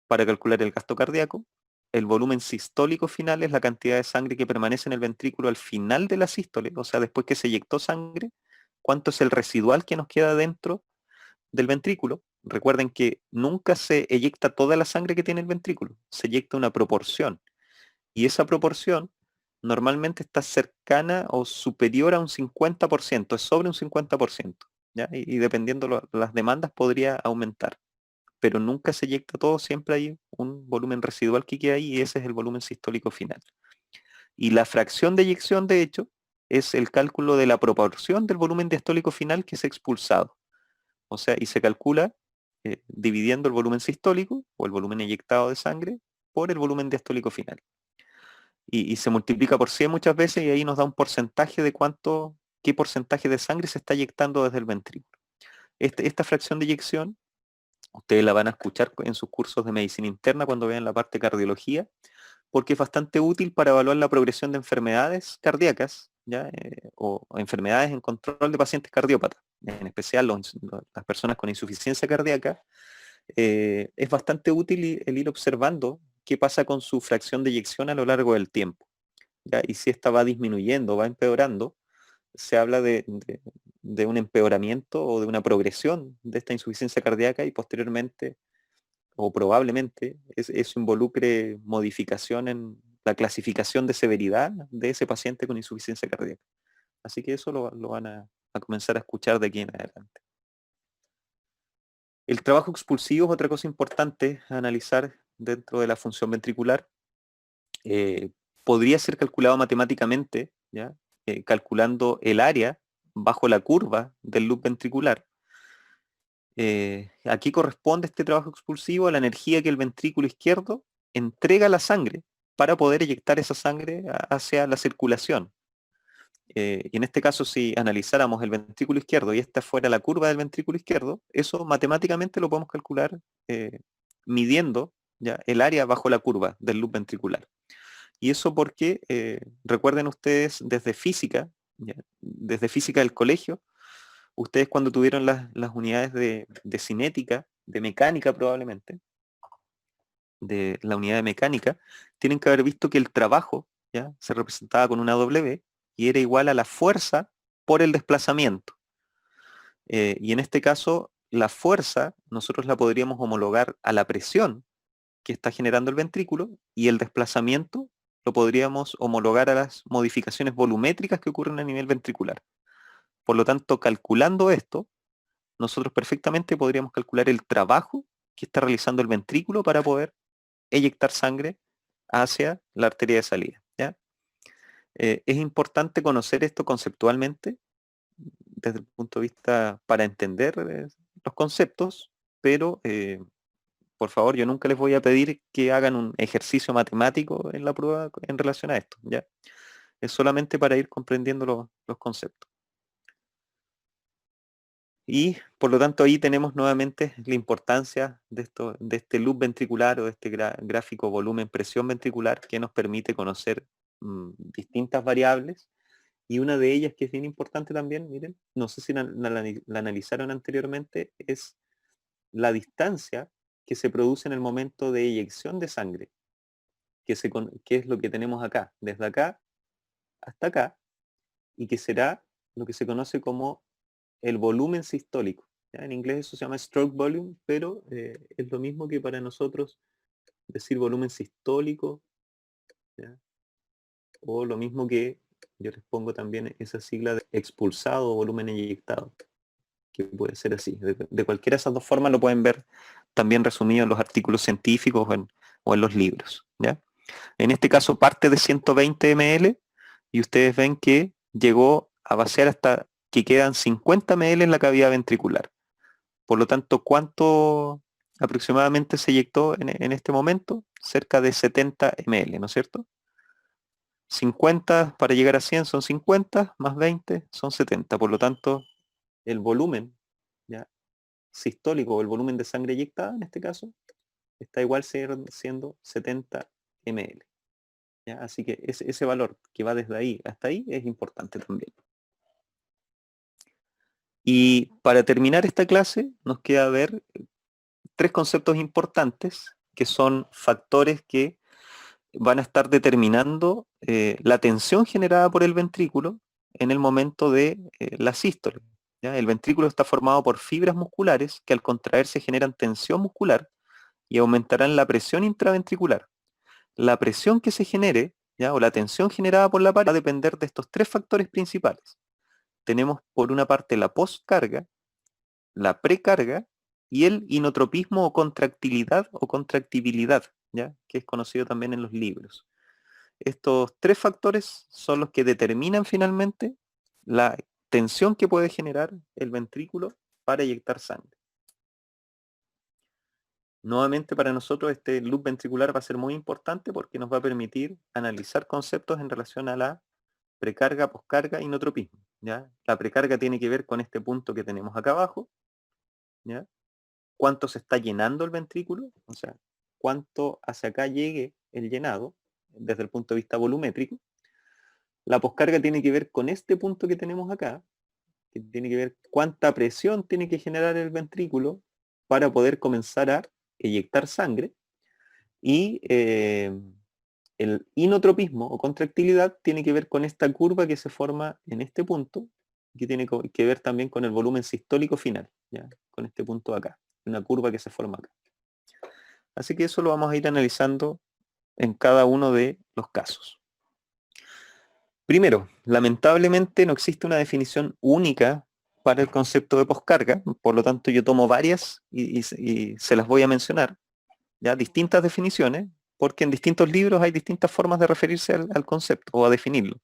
para calcular el gasto cardíaco. El volumen sistólico final es la cantidad de sangre que permanece en el ventrículo al final de la sístole, o sea, después que se eyectó sangre, cuánto es el residual que nos queda dentro del ventrículo. Recuerden que nunca se eyecta toda la sangre que tiene el ventrículo, se eyecta una proporción, y esa proporción normalmente está cercana o superior a un 50%, es sobre un 50%, ¿ya? Y dependiendo las demandas podría aumentar, pero nunca se eyecta todo, siempre hay un volumen residual que queda ahí, y ese es el volumen sistólico final. Y la fracción de eyección, de hecho, es el cálculo de la proporción del volumen diastólico final que es expulsado. O sea, y se calcula dividiendo el volumen sistólico o el volumen eyectado de sangre por el volumen diastólico final. Y se multiplica por 100 muchas veces, y ahí nos da un porcentaje de qué porcentaje de sangre se está eyectando desde el ventrículo. Esta fracción de eyección Ustedes la van a escuchar en sus cursos de medicina interna cuando vean la parte cardiología, porque es bastante útil para evaluar la progresión de enfermedades cardíacas, ¿ya? O enfermedades en control de pacientes cardiópatas, en especial las personas con insuficiencia cardíaca. Es bastante útil el ir observando qué pasa con su fracción de eyección a lo largo del tiempo, ¿ya? Y si esta va disminuyendo, va empeorando, se habla de un empeoramiento o de una progresión de esta insuficiencia cardíaca y posteriormente o probablemente eso involucre modificación en la clasificación de severidad de ese paciente con insuficiencia cardíaca. Así que eso lo van a comenzar a escuchar de aquí en adelante. El trabajo expulsivo es otra cosa importante a analizar dentro de la función ventricular. Podría ser calculado matemáticamente, ¿ya? Calculando el área bajo la curva del loop ventricular. Aquí corresponde este trabajo expulsivo a la energía que el ventrículo izquierdo entrega a la sangre para poder eyectar esa sangre hacia la circulación. Y en este caso, si analizáramos el ventrículo izquierdo y esta fuera la curva del ventrículo izquierdo, eso matemáticamente lo podemos calcular midiendo, ¿ya?, el área bajo la curva del loop ventricular. Y eso porque, recuerden ustedes desde física, ¿ya?, desde física del colegio, ustedes cuando tuvieron las unidades de cinética, de mecánica probablemente, de la unidad de mecánica, tienen que haber visto que el trabajo, ¿ya?, se representaba con una W y era igual a la fuerza por el desplazamiento. Y en este caso, la fuerza nosotros la podríamos homologar a la presión que está generando el ventrículo y el desplazamiento lo podríamos homologar a las modificaciones volumétricas que ocurren a nivel ventricular. Por lo tanto, calculando esto, nosotros perfectamente podríamos calcular el trabajo que está realizando el ventrículo para poder eyectar sangre hacia la arteria de salida, ¿ya? Es importante conocer esto conceptualmente desde el punto de vista para entender los conceptos, pero por favor, yo nunca les voy a pedir que hagan un ejercicio matemático en la prueba en relación a esto, ¿ya? Es solamente para ir comprendiendo los conceptos. Y por lo tanto ahí tenemos nuevamente la importancia de este loop ventricular o de este gráfico volumen-presión ventricular que nos permite conocer distintas variables, y una de ellas que es bien importante también, miren, no sé si la analizaron anteriormente, es la distancia que se produce en el momento de eyección de sangre, que es lo que tenemos acá, desde acá hasta acá, y que será lo que se conoce como el volumen sistólico, ¿ya? En inglés eso se llama stroke volume, pero es lo mismo que para nosotros decir volumen sistólico, ¿ya? O lo mismo que yo les pongo también esa sigla de expulsado o volumen eyectado, que puede ser así. De cualquiera de esas dos formas lo pueden ver también resumido en los artículos científicos o en los libros, ¿ya? En este caso parte de 120 ml y ustedes ven que llegó a vaciar hasta que quedan 50 ml en la cavidad ventricular. Por lo tanto, ¿cuánto aproximadamente se eyectó en este momento? Cerca de 70 ml, ¿no es cierto? 50 para llegar a 100 son 50, más 20 son 70. Por lo tanto, el volumen, ¿ya?, sistólico o el volumen de sangre eyectada en este caso está igual siendo 70 ml, ¿ya? Así que ese valor que va desde ahí hasta ahí es importante también. Y para terminar esta clase nos queda ver tres conceptos importantes que son factores que van a estar determinando la tensión generada por el ventrículo en el momento de la sístole, ¿ya? El ventrículo está formado por fibras musculares que al contraerse generan tensión muscular y aumentarán la presión intraventricular. La presión que se genere, ¿ya?, o la tensión generada por la pared va a depender de estos tres factores principales. Tenemos por una parte la postcarga, la precarga y el inotropismo o contractilidad o contractibilidad, ¿ya?, que es conocido también en los libros. Estos tres factores son los que determinan finalmente la tensión que puede generar el ventrículo para eyectar sangre. Nuevamente para nosotros este loop ventricular va a ser muy importante porque nos va a permitir analizar conceptos en relación a la precarga, poscarga y inotropismo, ¿ya? La precarga tiene que ver con este punto que tenemos acá abajo, ¿ya? cuánto se está llenando el ventrículo, o sea, cuánto hacia acá llegue el llenado desde el punto de vista volumétrico. La poscarga tiene que ver con este punto que tenemos acá, que tiene que ver cuánta presión tiene que generar el ventrículo para poder comenzar a eyectar sangre. Y el inotropismo o contractilidad tiene que ver con esta curva que se forma en este punto, que tiene que ver también con el volumen sistólico final, ¿ya? Con este punto de acá, una curva que se forma acá. Así que eso lo vamos a ir analizando en cada uno de los casos. Primero, lamentablemente no existe una definición única para el concepto de poscarga, por lo tanto yo tomo varias y se las voy a mencionar, ya distintas definiciones, porque en distintos libros hay distintas formas de referirse al concepto o a definirlo.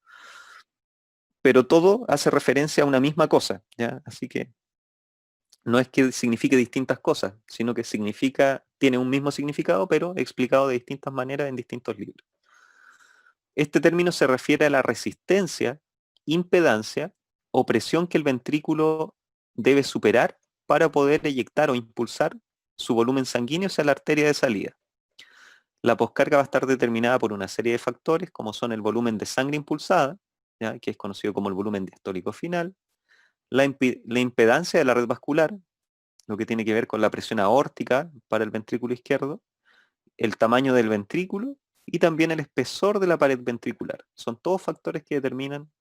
Pero todo hace referencia a una misma cosa, ¿ya? Así que no es que signifique distintas cosas, sino que tiene un mismo significado, pero explicado de distintas maneras en distintos libros. Este término se refiere a la resistencia, impedancia o presión que el ventrículo debe superar para poder eyectar o impulsar su volumen sanguíneo hacia la arteria de salida. La poscarga va a estar determinada por una serie de factores, como son el volumen de sangre impulsada, ¿ya? Que es conocido como el volumen diastólico final, la impedancia de la red vascular, lo que tiene que ver con la presión aórtica para el ventrículo izquierdo, el tamaño del ventrículo y también el espesor de la pared ventricular. Son todos factores que determinan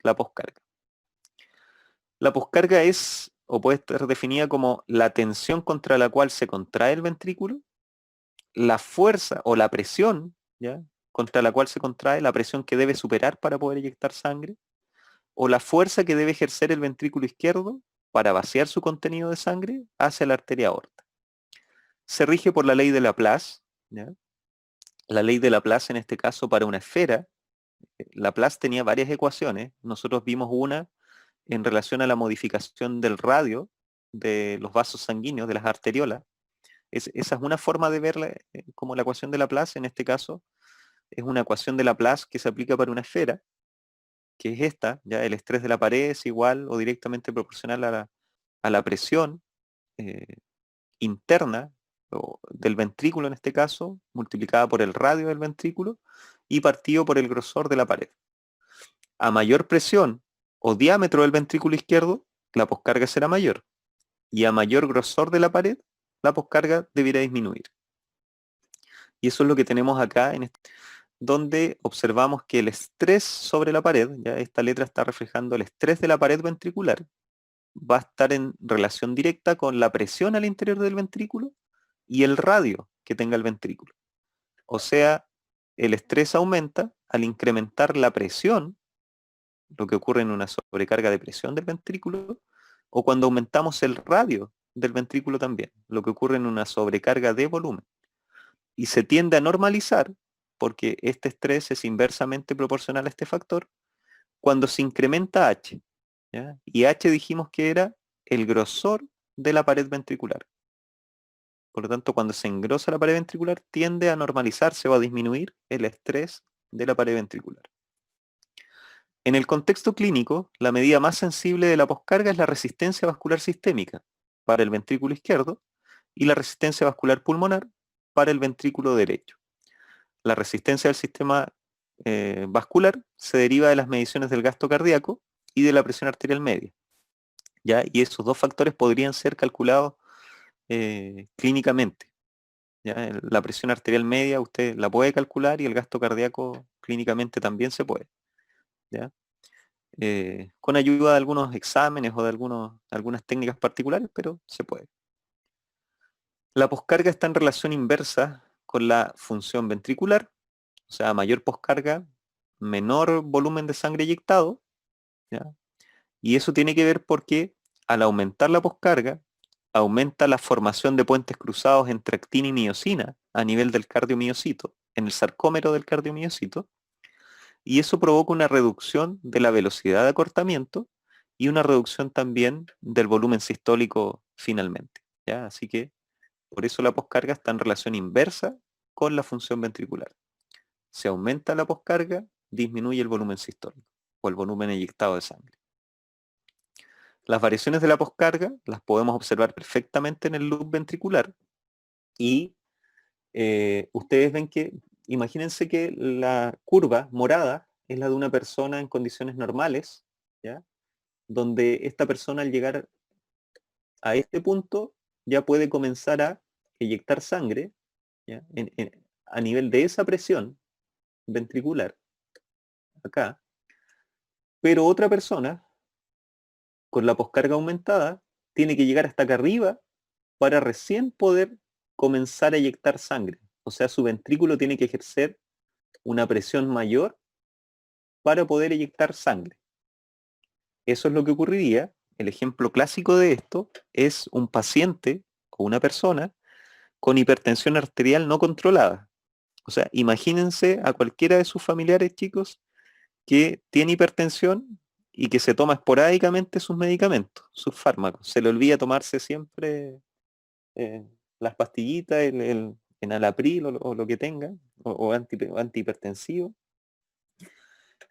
la poscarga. La poscarga es, o puede estar definida como la tensión contra la cual se contrae el ventrículo, la fuerza o la presión, ¿ya? Contra la cual se contrae, la presión que debe superar para poder eyectar sangre, o la fuerza que debe ejercer el ventrículo izquierdo para vaciar su contenido de sangre hacia la arteria aorta. Se rige por la ley de Laplace, ¿ya? La ley de Laplace en este caso para una esfera. Laplace tenía varias ecuaciones, nosotros vimos una en relación a la modificación del radio de los vasos sanguíneos, de las arteriolas. Esa es una forma de verla como la ecuación de Laplace, en este caso es una ecuación de Laplace que se aplica para una esfera, que es esta, ya el estrés de la pared es igual o directamente proporcional a la presión eh, interna del ventrículo en este caso, multiplicada por el radio del ventrículo y partido por el grosor de la pared. A mayor presión o diámetro del ventrículo izquierdo, la poscarga será mayor, y a mayor grosor de la pared, la poscarga deberá disminuir. Y eso es lo que tenemos acá, donde observamos que el estrés sobre la pared, ya esta letra está reflejando el estrés de la pared ventricular, va a estar en relación directa con la presión al interior del ventrículo y el radio que tenga el ventrículo. O sea, el estrés aumenta al incrementar la presión, lo que ocurre en una sobrecarga de presión del ventrículo, o cuando aumentamos el radio del ventrículo también, lo que ocurre en una sobrecarga de volumen. Y se tiende a normalizar, porque este estrés es inversamente proporcional a este factor, cuando se incrementa H, ¿ya? Y H dijimos que era el grosor de la pared ventricular. Por lo tanto, cuando se engrosa la pared ventricular, tiende a normalizarse o a disminuir el estrés de la pared ventricular. En el contexto clínico, la medida más sensible de la poscarga es la resistencia vascular sistémica para el ventrículo izquierdo y la resistencia vascular pulmonar para el ventrículo derecho. La resistencia del sistema vascular se deriva de las mediciones del gasto cardíaco y de la presión arterial media, ¿ya? Y esos dos factores podrían ser calculados clínicamente, ¿ya? La presión arterial media usted la puede calcular y el gasto cardíaco clínicamente también se puede, ¿ya? Con ayuda de algunos exámenes o de algunas técnicas particulares, pero se puede. La poscarga está en relación inversa con la función ventricular, o sea, mayor poscarga, menor volumen de sangre eyectado, ¿ya? Y eso tiene que ver porque al aumentar la poscarga, aumenta la formación de puentes cruzados entre actina y miosina a nivel del cardiomiocito, en el sarcómero del cardiomiocito, y eso provoca una reducción de la velocidad de acortamiento y una reducción también del volumen sistólico finalmente, ¿ya? Así que por eso la poscarga está en relación inversa con la función ventricular. Se aumenta la poscarga, disminuye el volumen sistólico o el volumen eyectado de sangre. Las variaciones de la poscarga las podemos observar perfectamente en el loop ventricular y ustedes ven que, imagínense que la curva morada es la de una persona en condiciones normales, ¿ya? Donde esta persona al llegar a este punto ya puede comenzar a eyectar sangre, ¿ya? A nivel de esa presión ventricular, acá, pero otra persona con la poscarga aumentada tiene que llegar hasta acá arriba para recién poder comenzar a eyectar sangre. O sea, su ventrículo tiene que ejercer una presión mayor para poder eyectar sangre. Eso es lo que ocurriría. El ejemplo clásico de esto es un paciente o una persona con hipertensión arterial no controlada. O sea, imagínense a cualquiera de sus familiares, chicos, que tiene hipertensión y que se toma esporádicamente sus medicamentos, sus fármacos. Se le olvida tomarse siempre las pastillitas, el enalapril o lo que tenga, o antihipertensivo,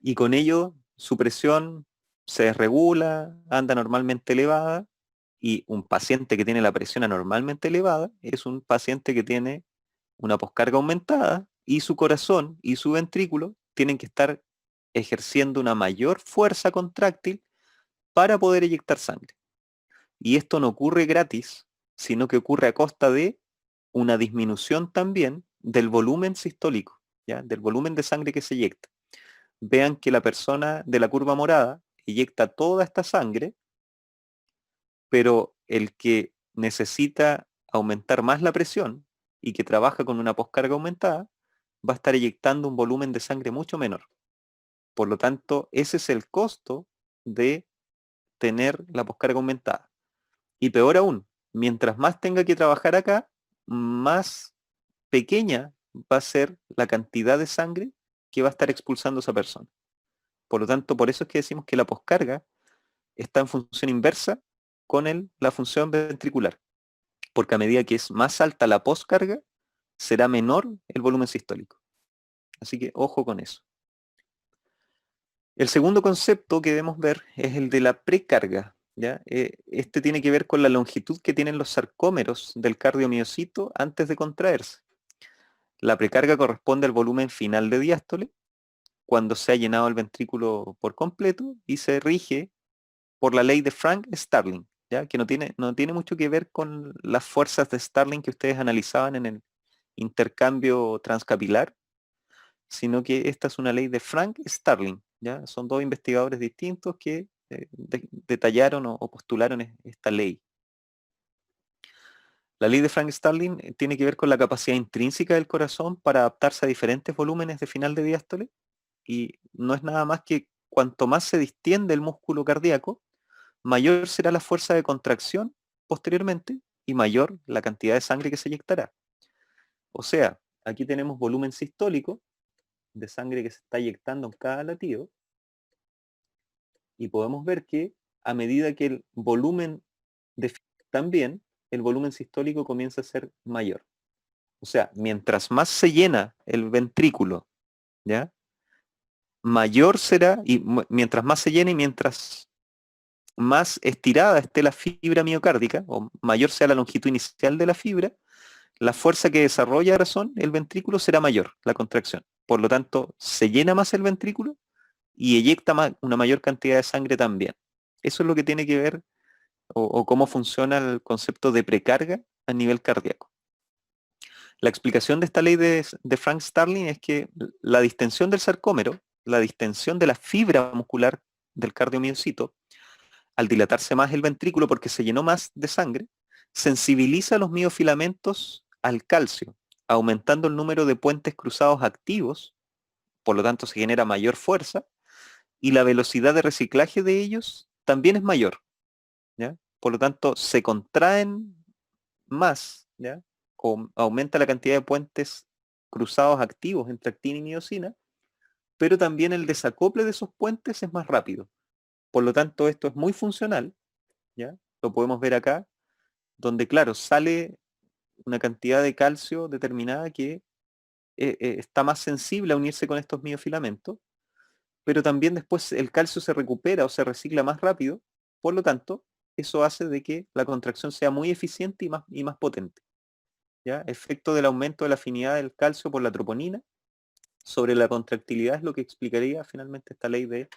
y con ello su presión se desregula, anda normalmente elevada, y un paciente que tiene la presión anormalmente elevada es un paciente que tiene una poscarga aumentada y su corazón y su ventrículo tienen que estar ejerciendo una mayor fuerza contráctil para poder eyectar sangre. Y esto no ocurre gratis, sino que ocurre a costa de una disminución también del volumen sistólico, ¿ya? Del volumen de sangre que se eyecta. Vean que la persona de la curva morada eyecta toda esta sangre, pero el que necesita aumentar más la presión y que trabaja con una poscarga aumentada, va a estar eyectando un volumen de sangre mucho menor. Por lo tanto, ese es el costo de tener la poscarga aumentada. Y peor aún, mientras más tenga que trabajar acá, más pequeña va a ser la cantidad de sangre que va a estar expulsando esa persona. Por lo tanto, por eso es que decimos que la poscarga está en función inversa con la función ventricular, porque a medida que es más alta la poscarga, será menor el volumen sistólico. Así que ojo con eso. El segundo concepto que debemos ver es el de la precarga, ¿ya? Este tiene que ver con la longitud que tienen los sarcómeros del cardiomiocito antes de contraerse. La precarga corresponde al volumen final de diástole, cuando se ha llenado el ventrículo por completo, y se rige por la ley de Frank-Starling, ¿ya? Que no tiene mucho que ver con las fuerzas de Starling que ustedes analizaban en el intercambio transcapilar, sino que esta es una ley de Frank-Starling, ¿ya? Son dos investigadores distintos que detallaron o postularon esta ley. La ley de Frank-Starling tiene que ver con la capacidad intrínseca del corazón para adaptarse a diferentes volúmenes de final de diástole, y no es nada más que cuanto más se distiende el músculo cardíaco, mayor será la fuerza de contracción posteriormente y mayor la cantidad de sangre que se eyectará. O sea, aquí tenemos volumen sistólico de sangre que se está eyectando en cada latido, y podemos ver que a medida que el volumen también, el volumen sistólico comienza a ser mayor. O sea, mientras más se llena el ventrículo, ¿ya? Mayor será, y mientras más se llena y mientras más estirada esté la fibra miocárdica, o mayor sea la longitud inicial de la fibra, la fuerza que desarrolla el ventrículo será mayor, la contracción. Por lo tanto, se llena más el ventrículo y eyecta una mayor cantidad de sangre también. Eso es lo que tiene que ver o cómo funciona el concepto de precarga a nivel cardíaco. La explicación de esta ley de Frank Starling es que la distensión del sarcómero, la distensión de la fibra muscular del cardiomiocito, al dilatarse más el ventrículo porque se llenó más de sangre, sensibiliza los miofilamentos al calcio, aumentando el número de puentes cruzados activos, por lo tanto se genera mayor fuerza, y la velocidad de reciclaje de ellos también es mayor, ¿ya? Por lo tanto, se contraen más, ¿ya? O aumenta la cantidad de puentes cruzados activos entre actina y miocina, pero también el desacople de esos puentes es más rápido. Por lo tanto, esto es muy funcional, ¿ya? Lo podemos ver acá, donde, claro, sale una cantidad de calcio determinada que está más sensible a unirse con estos miofilamentos, pero también después el calcio se recupera o se recicla más rápido, por lo tanto, eso hace de que la contracción sea muy eficiente y más potente. ¿Ya? Efecto del aumento de la afinidad del calcio por la troponina sobre la contractilidad es lo que explicaría finalmente esta ley de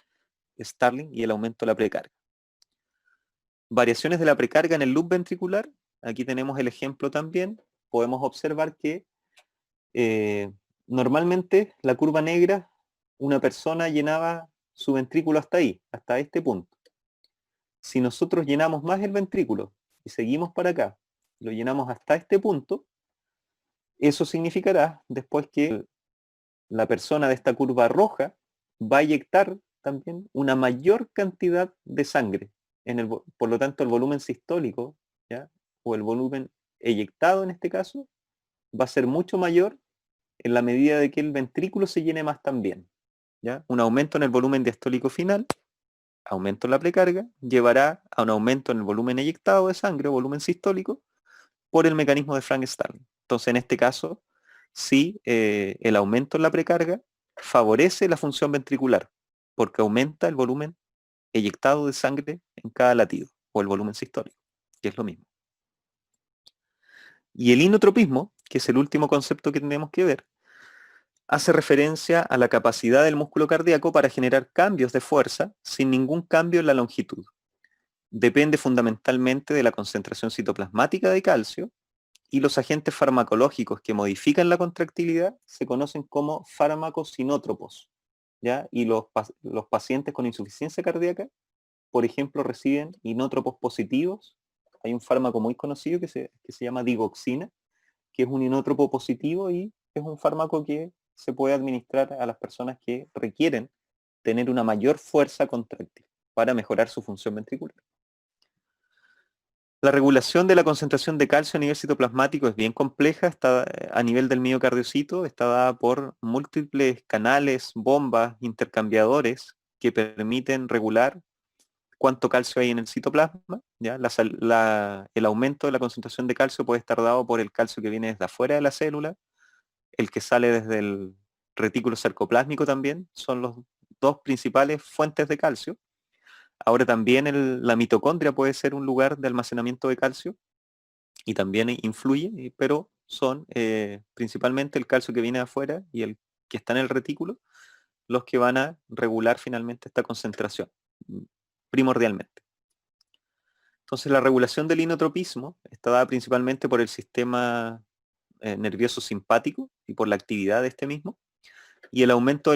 Starling y el aumento de la precarga. Variaciones de la precarga en el loop ventricular. Aquí tenemos el ejemplo también. Podemos observar que normalmente la curva negra, una persona llenaba su ventrículo hasta ahí, hasta este punto. Si nosotros llenamos más el ventrículo y seguimos para acá, lo llenamos hasta este punto, eso significará después que la persona de esta curva roja va a eyectar también una mayor cantidad de sangre. Por lo tanto, el volumen sistólico, ¿ya? O el volumen eyectado en este caso, va a ser mucho mayor en la medida de que el ventrículo se llene más también. ¿Ya? Un aumento en el volumen diastólico final, aumento en la precarga, llevará a un aumento en el volumen eyectado de sangre o volumen sistólico por el mecanismo de Frank-Starling. Entonces, en este caso, sí, el aumento en la precarga favorece la función ventricular, porque aumenta el volumen eyectado de sangre en cada latido, o el volumen sistólico, que es lo mismo. Y el inotropismo, que es el último concepto que tenemos que ver, hace referencia a la capacidad del músculo cardíaco para generar cambios de fuerza sin ningún cambio en la longitud. Depende fundamentalmente de la concentración citoplasmática de calcio, y los agentes farmacológicos que modifican la contractilidad se conocen como fármacos inótropos, ¿ya? Y los pacientes con insuficiencia cardíaca, por ejemplo, reciben inótropos positivos. Hay un fármaco muy conocido que se llama digoxina, que es un inótropo positivo y es un fármaco que se puede administrar a las personas que requieren tener una mayor fuerza contráctil para mejorar su función ventricular. La regulación de la concentración de calcio a nivel citoplasmático es bien compleja, está a nivel del miocardiocito, está dada por múltiples canales, bombas, intercambiadores que permiten regular cuánto calcio hay en el citoplasma. ¿Ya? El aumento de la concentración de calcio puede estar dado por el calcio que viene desde afuera de la célula, el que sale desde el retículo sarcoplásmico también, son los dos principales fuentes de calcio. Ahora también la mitocondria puede ser un lugar de almacenamiento de calcio y también influye, pero son principalmente el calcio que viene de afuera y el que está en el retículo los que van a regular finalmente esta concentración, primordialmente. Entonces la regulación del inotropismo está dada principalmente por el sistema nervioso simpático y por la actividad de este mismo, y el aumento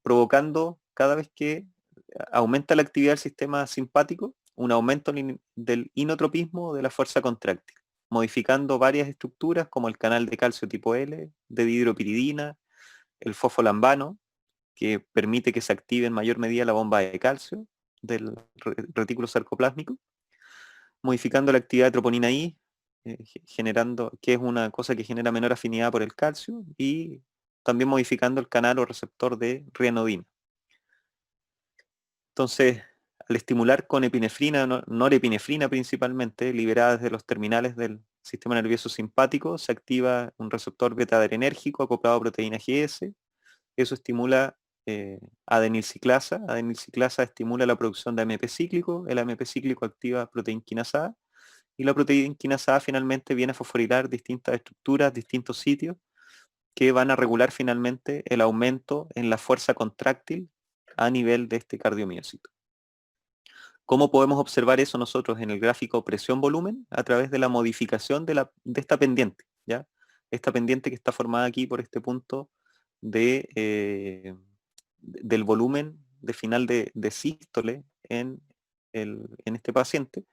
provocando cada vez que aumenta la actividad del sistema simpático, un aumento del inotropismo de la fuerza contráctil, modificando varias estructuras como el canal de calcio tipo L, de dihidropiridina, el fosfolambano, que permite que se active en mayor medida la bomba de calcio del retículo sarcoplásmico, modificando la actividad de troponina I, generando, que es una cosa que genera menor afinidad por el calcio, y también modificando el canal o receptor de rianodina. Entonces, al estimular con epinefrina, norepinefrina principalmente, liberada desde los terminales del sistema nervioso simpático, se activa un receptor beta-adrenérgico acoplado a proteína GS. Eso estimula adenilciclasa. Adenilciclasa estimula la producción de AMP cíclico. El AMP cíclico activa proteína quinasa A. Y la proteína quinasa A finalmente viene a fosforilar distintas estructuras, distintos sitios, que van a regular finalmente el aumento en la fuerza contráctil a nivel de este cardiomiocito. ¿Cómo podemos observar eso nosotros en el gráfico presión-volumen? A través de la modificación de esta pendiente, ¿ya? Esta pendiente que está formada aquí por este punto del volumen de final de sístole en este paciente.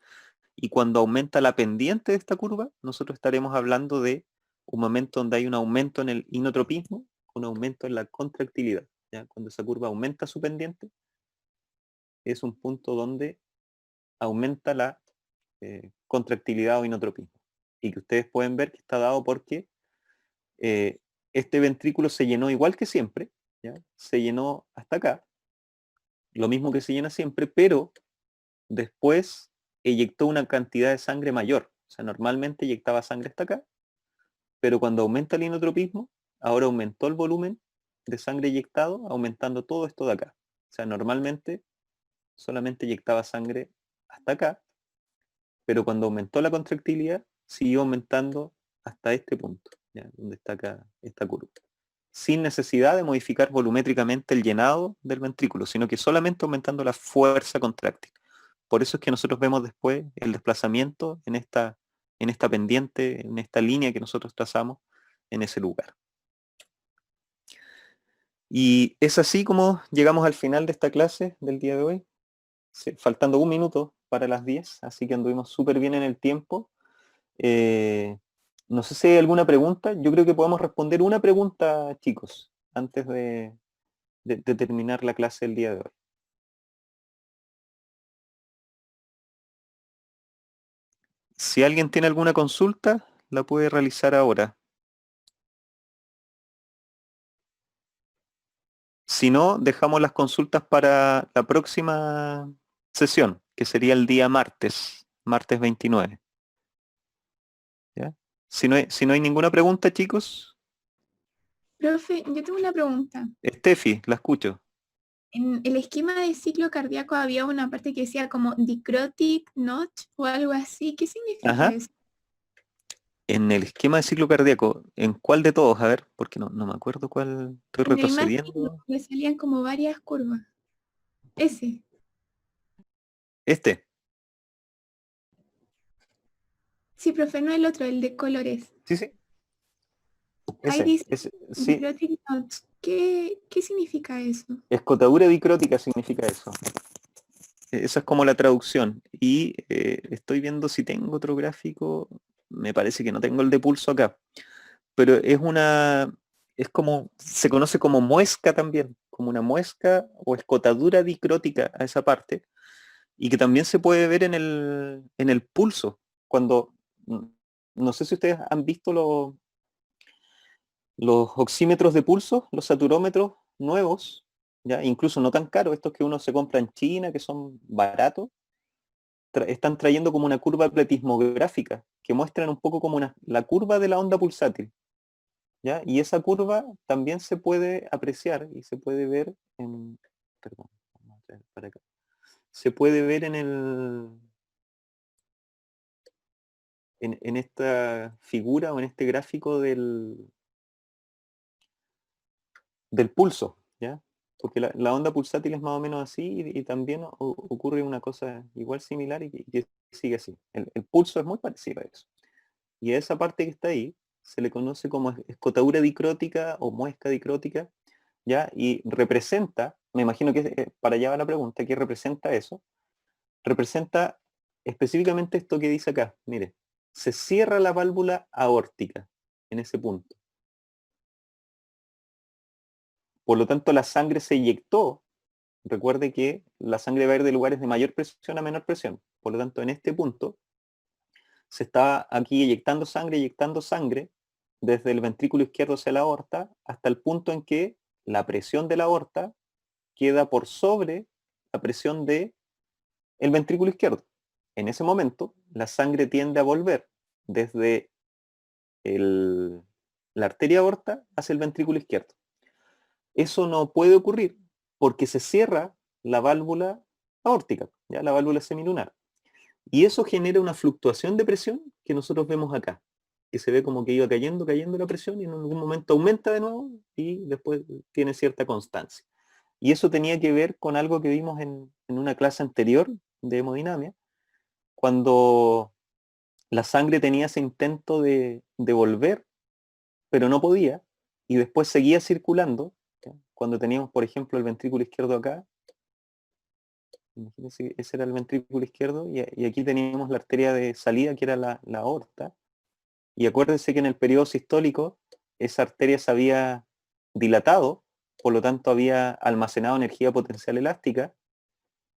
Y cuando aumenta la pendiente de esta curva, nosotros estaremos hablando de un momento donde hay un aumento en el inotropismo, un aumento en la contractilidad. ¿Ya? Cuando esa curva aumenta su pendiente, es un punto donde aumenta la contractilidad o inotropismo. Y que ustedes pueden ver que está dado porque este ventrículo se llenó igual que siempre, ¿ya? Se llenó hasta acá, lo mismo que se llena siempre, pero después eyectó una cantidad de sangre mayor. O sea, normalmente eyectaba sangre hasta acá, pero cuando aumenta el inotropismo, ahora aumentó el volumen de sangre eyectado, aumentando todo esto de acá. O sea, normalmente solamente eyectaba sangre hasta acá, pero cuando aumentó la contractilidad, siguió aumentando hasta este punto, ¿ya? Donde está acá esta curva, sin necesidad de modificar volumétricamente el llenado del ventrículo, sino que solamente aumentando la fuerza contráctil. Por eso es que nosotros vemos después el desplazamiento en esta pendiente, en esta línea que nosotros trazamos en ese lugar. Y es así como llegamos al final de esta clase del día de hoy, faltando un minuto para las 10, así que anduvimos súper bien en el tiempo. No sé si hay alguna pregunta. Yo creo que podemos responder una pregunta, chicos, antes de terminar la clase del día de hoy. Si alguien tiene alguna consulta, la puede realizar ahora. Si no, dejamos las consultas para la próxima sesión, que sería el día martes, martes 29. ¿Ya? Si no hay ninguna pregunta, chicos, Profe, yo tengo una pregunta. Steffi, la escucho. En el esquema de ciclo cardíaco había una parte que decía como dicrotic notch o algo así. ¿Qué significa Ajá. eso? En el esquema de ciclo cardíaco, ¿en cuál de todos? A ver, porque no me acuerdo cuál. Estoy En la imagen retrocediendo. le salían como varias curvas. Ese. Este. Sí, profe, no el otro, el de colores. Sí, sí. Ahí Ese. dice Sí. dicrotic notch. ¿Qué significa eso? Escotadura dicrótica significa eso. Esa es como la traducción. Y estoy viendo si tengo otro gráfico. Me parece que no tengo el de pulso acá. Pero es como, se conoce como muesca también, como una muesca o escotadura dicrótica a esa parte, y que también se puede ver en el pulso, cuando, no sé si ustedes han visto los oxímetros de pulso, los saturómetros nuevos, ya incluso no tan caros, estos que uno se compra en China, que son baratos, están trayendo como una curva pletismográfica, que muestran un poco como la curva de la onda pulsátil. ¿Ya? Y esa curva también se puede apreciar y se puede ver en, perdón, vamos a traer para acá. Se puede ver en esta figura o en este gráfico del pulso, ¿ya? Porque la onda pulsátil es más o menos así y también ocurre una cosa igual similar y que sigue así. El pulso es muy parecido a eso. Y a esa parte que está ahí se le conoce como escotadura dicrótica o muesca dicrótica, ¿ya? Y representa, me imagino que para allá va la pregunta, ¿qué representa eso? Representa específicamente esto que dice acá, mire, se cierra la válvula aórtica en ese punto. Por lo tanto, la sangre se eyectó. Recuerde que la sangre va a ir de lugares de mayor presión a menor presión. Por lo tanto, en este punto se está aquí eyectando sangre desde el ventrículo izquierdo hacia la aorta hasta el punto en que la presión de la aorta queda por sobre la presión del ventrículo izquierdo. En ese momento, la sangre tiende a volver desde la arteria aorta hacia el ventrículo izquierdo. Eso no puede ocurrir porque se cierra la válvula aórtica, ¿ya? La válvula semilunar. Y eso genera una fluctuación de presión que nosotros vemos acá, que se ve como que iba cayendo la presión y en algún momento aumenta de nuevo y después tiene cierta constancia. Y eso tenía que ver con algo que vimos en una clase anterior de hemodinamia, cuando la sangre tenía ese intento de volver, pero no podía, y después seguía circulando, ¿ya? Cuando teníamos, por ejemplo, el ventrículo izquierdo acá, imagínense que ese era el ventrículo izquierdo, y aquí teníamos la arteria de salida, que era la aorta, y acuérdense que en el periodo sistólico esa arteria se había dilatado, por lo tanto había almacenado energía potencial elástica,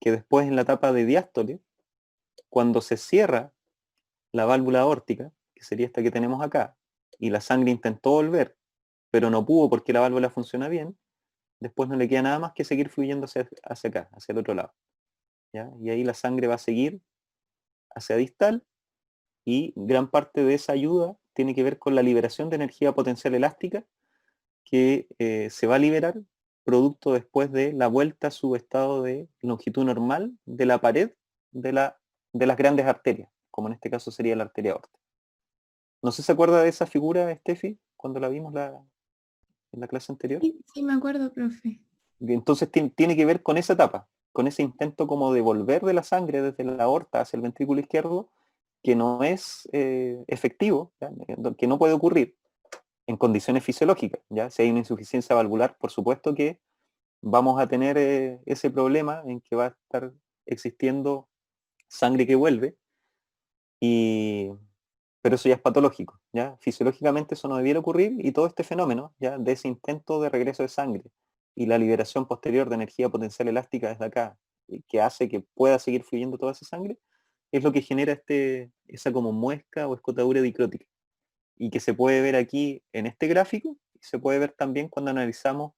que después en la etapa de diástole, cuando se cierra la válvula aórtica, que sería esta que tenemos acá, y la sangre intentó volver, pero no pudo porque la válvula funciona bien, después no le queda nada más que seguir fluyendo hacia acá, hacia el otro lado. ¿Ya? Y ahí la sangre va a seguir hacia distal y gran parte de esa ayuda tiene que ver con la liberación de energía potencial elástica que se va a liberar producto después de la vuelta a su estado de longitud normal de la pared de las grandes arterias. como en este caso sería la arteria aorta. No sé si se acuerda de esa figura, Steffi, cuando la vimos en la clase anterior. Sí, me acuerdo, profe. Entonces tiene que ver con esa etapa, con ese intento como de volver de la sangre desde la aorta hacia el ventrículo izquierdo, que no es efectivo, ¿ya? Que no puede ocurrir en condiciones fisiológicas. ¿Ya? Si hay una insuficiencia valvular, por supuesto que vamos a tener ese problema en que va a estar existiendo sangre que vuelve, pero eso ya es patológico. ¿Ya? Fisiológicamente eso no debiera ocurrir, y todo este fenómeno, ¿ya?, de ese intento de regreso de sangre y la liberación posterior de energía potencial elástica desde acá, que hace que pueda seguir fluyendo toda esa sangre, es lo que genera esa como muesca o escotadura dicrótica, y que se puede ver aquí en este gráfico, y se puede ver también cuando analizamos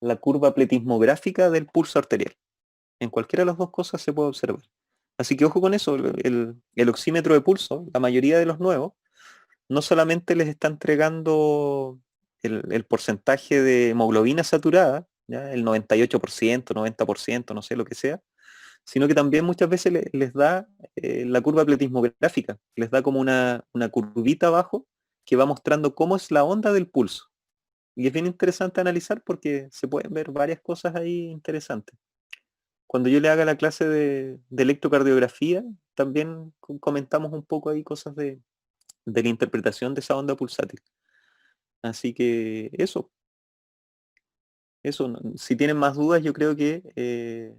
la curva pletismográfica del pulso arterial. En cualquiera de las dos cosas se puede observar. Así que ojo con eso, el oxímetro de pulso, la mayoría de los nuevos, no solamente les está entregando el porcentaje de hemoglobina saturada, ¿ya?, el 98%, 90%, no sé, lo que sea, sino que también muchas veces les da la curva pletismográfica, les da como una curvita abajo que va mostrando cómo es la onda del pulso. Y es bien interesante analizar porque se pueden ver varias cosas ahí interesantes. Cuando yo le haga la clase de electrocardiografía, también comentamos un poco ahí cosas de la interpretación de esa onda pulsátil. Así que eso, si tienen más dudas, yo creo que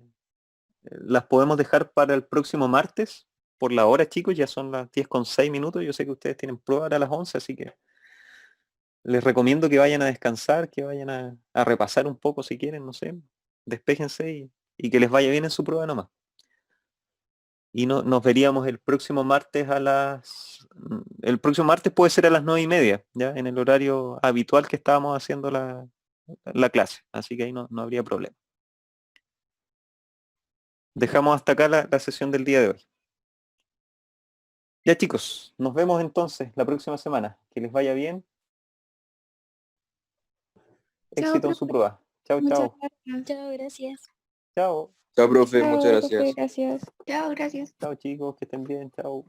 las podemos dejar para el próximo martes. Por la hora, chicos, ya son las 10:06. Yo sé que ustedes tienen prueba ahora a las 11, así que les recomiendo que vayan a descansar, que vayan a repasar un poco si quieren, no sé, despéjense y que les vaya bien en su prueba nomás. Y nos veríamos el próximo martes el próximo martes puede ser a las 9:30, ya, en el horario habitual que estábamos haciendo la clase, así que ahí no habría problema. Dejamos hasta acá la sesión del día de hoy. Ya, chicos, nos vemos entonces la próxima semana. Que les vaya bien. Chao, Éxito en su profe. prueba. Chao, Muchas chao. gracias. Chao, gracias. Chao. Chao, profe, muchas Chao, profe, gracias. gracias. Chao, gracias. Chao, chicos, que estén bien. Chao.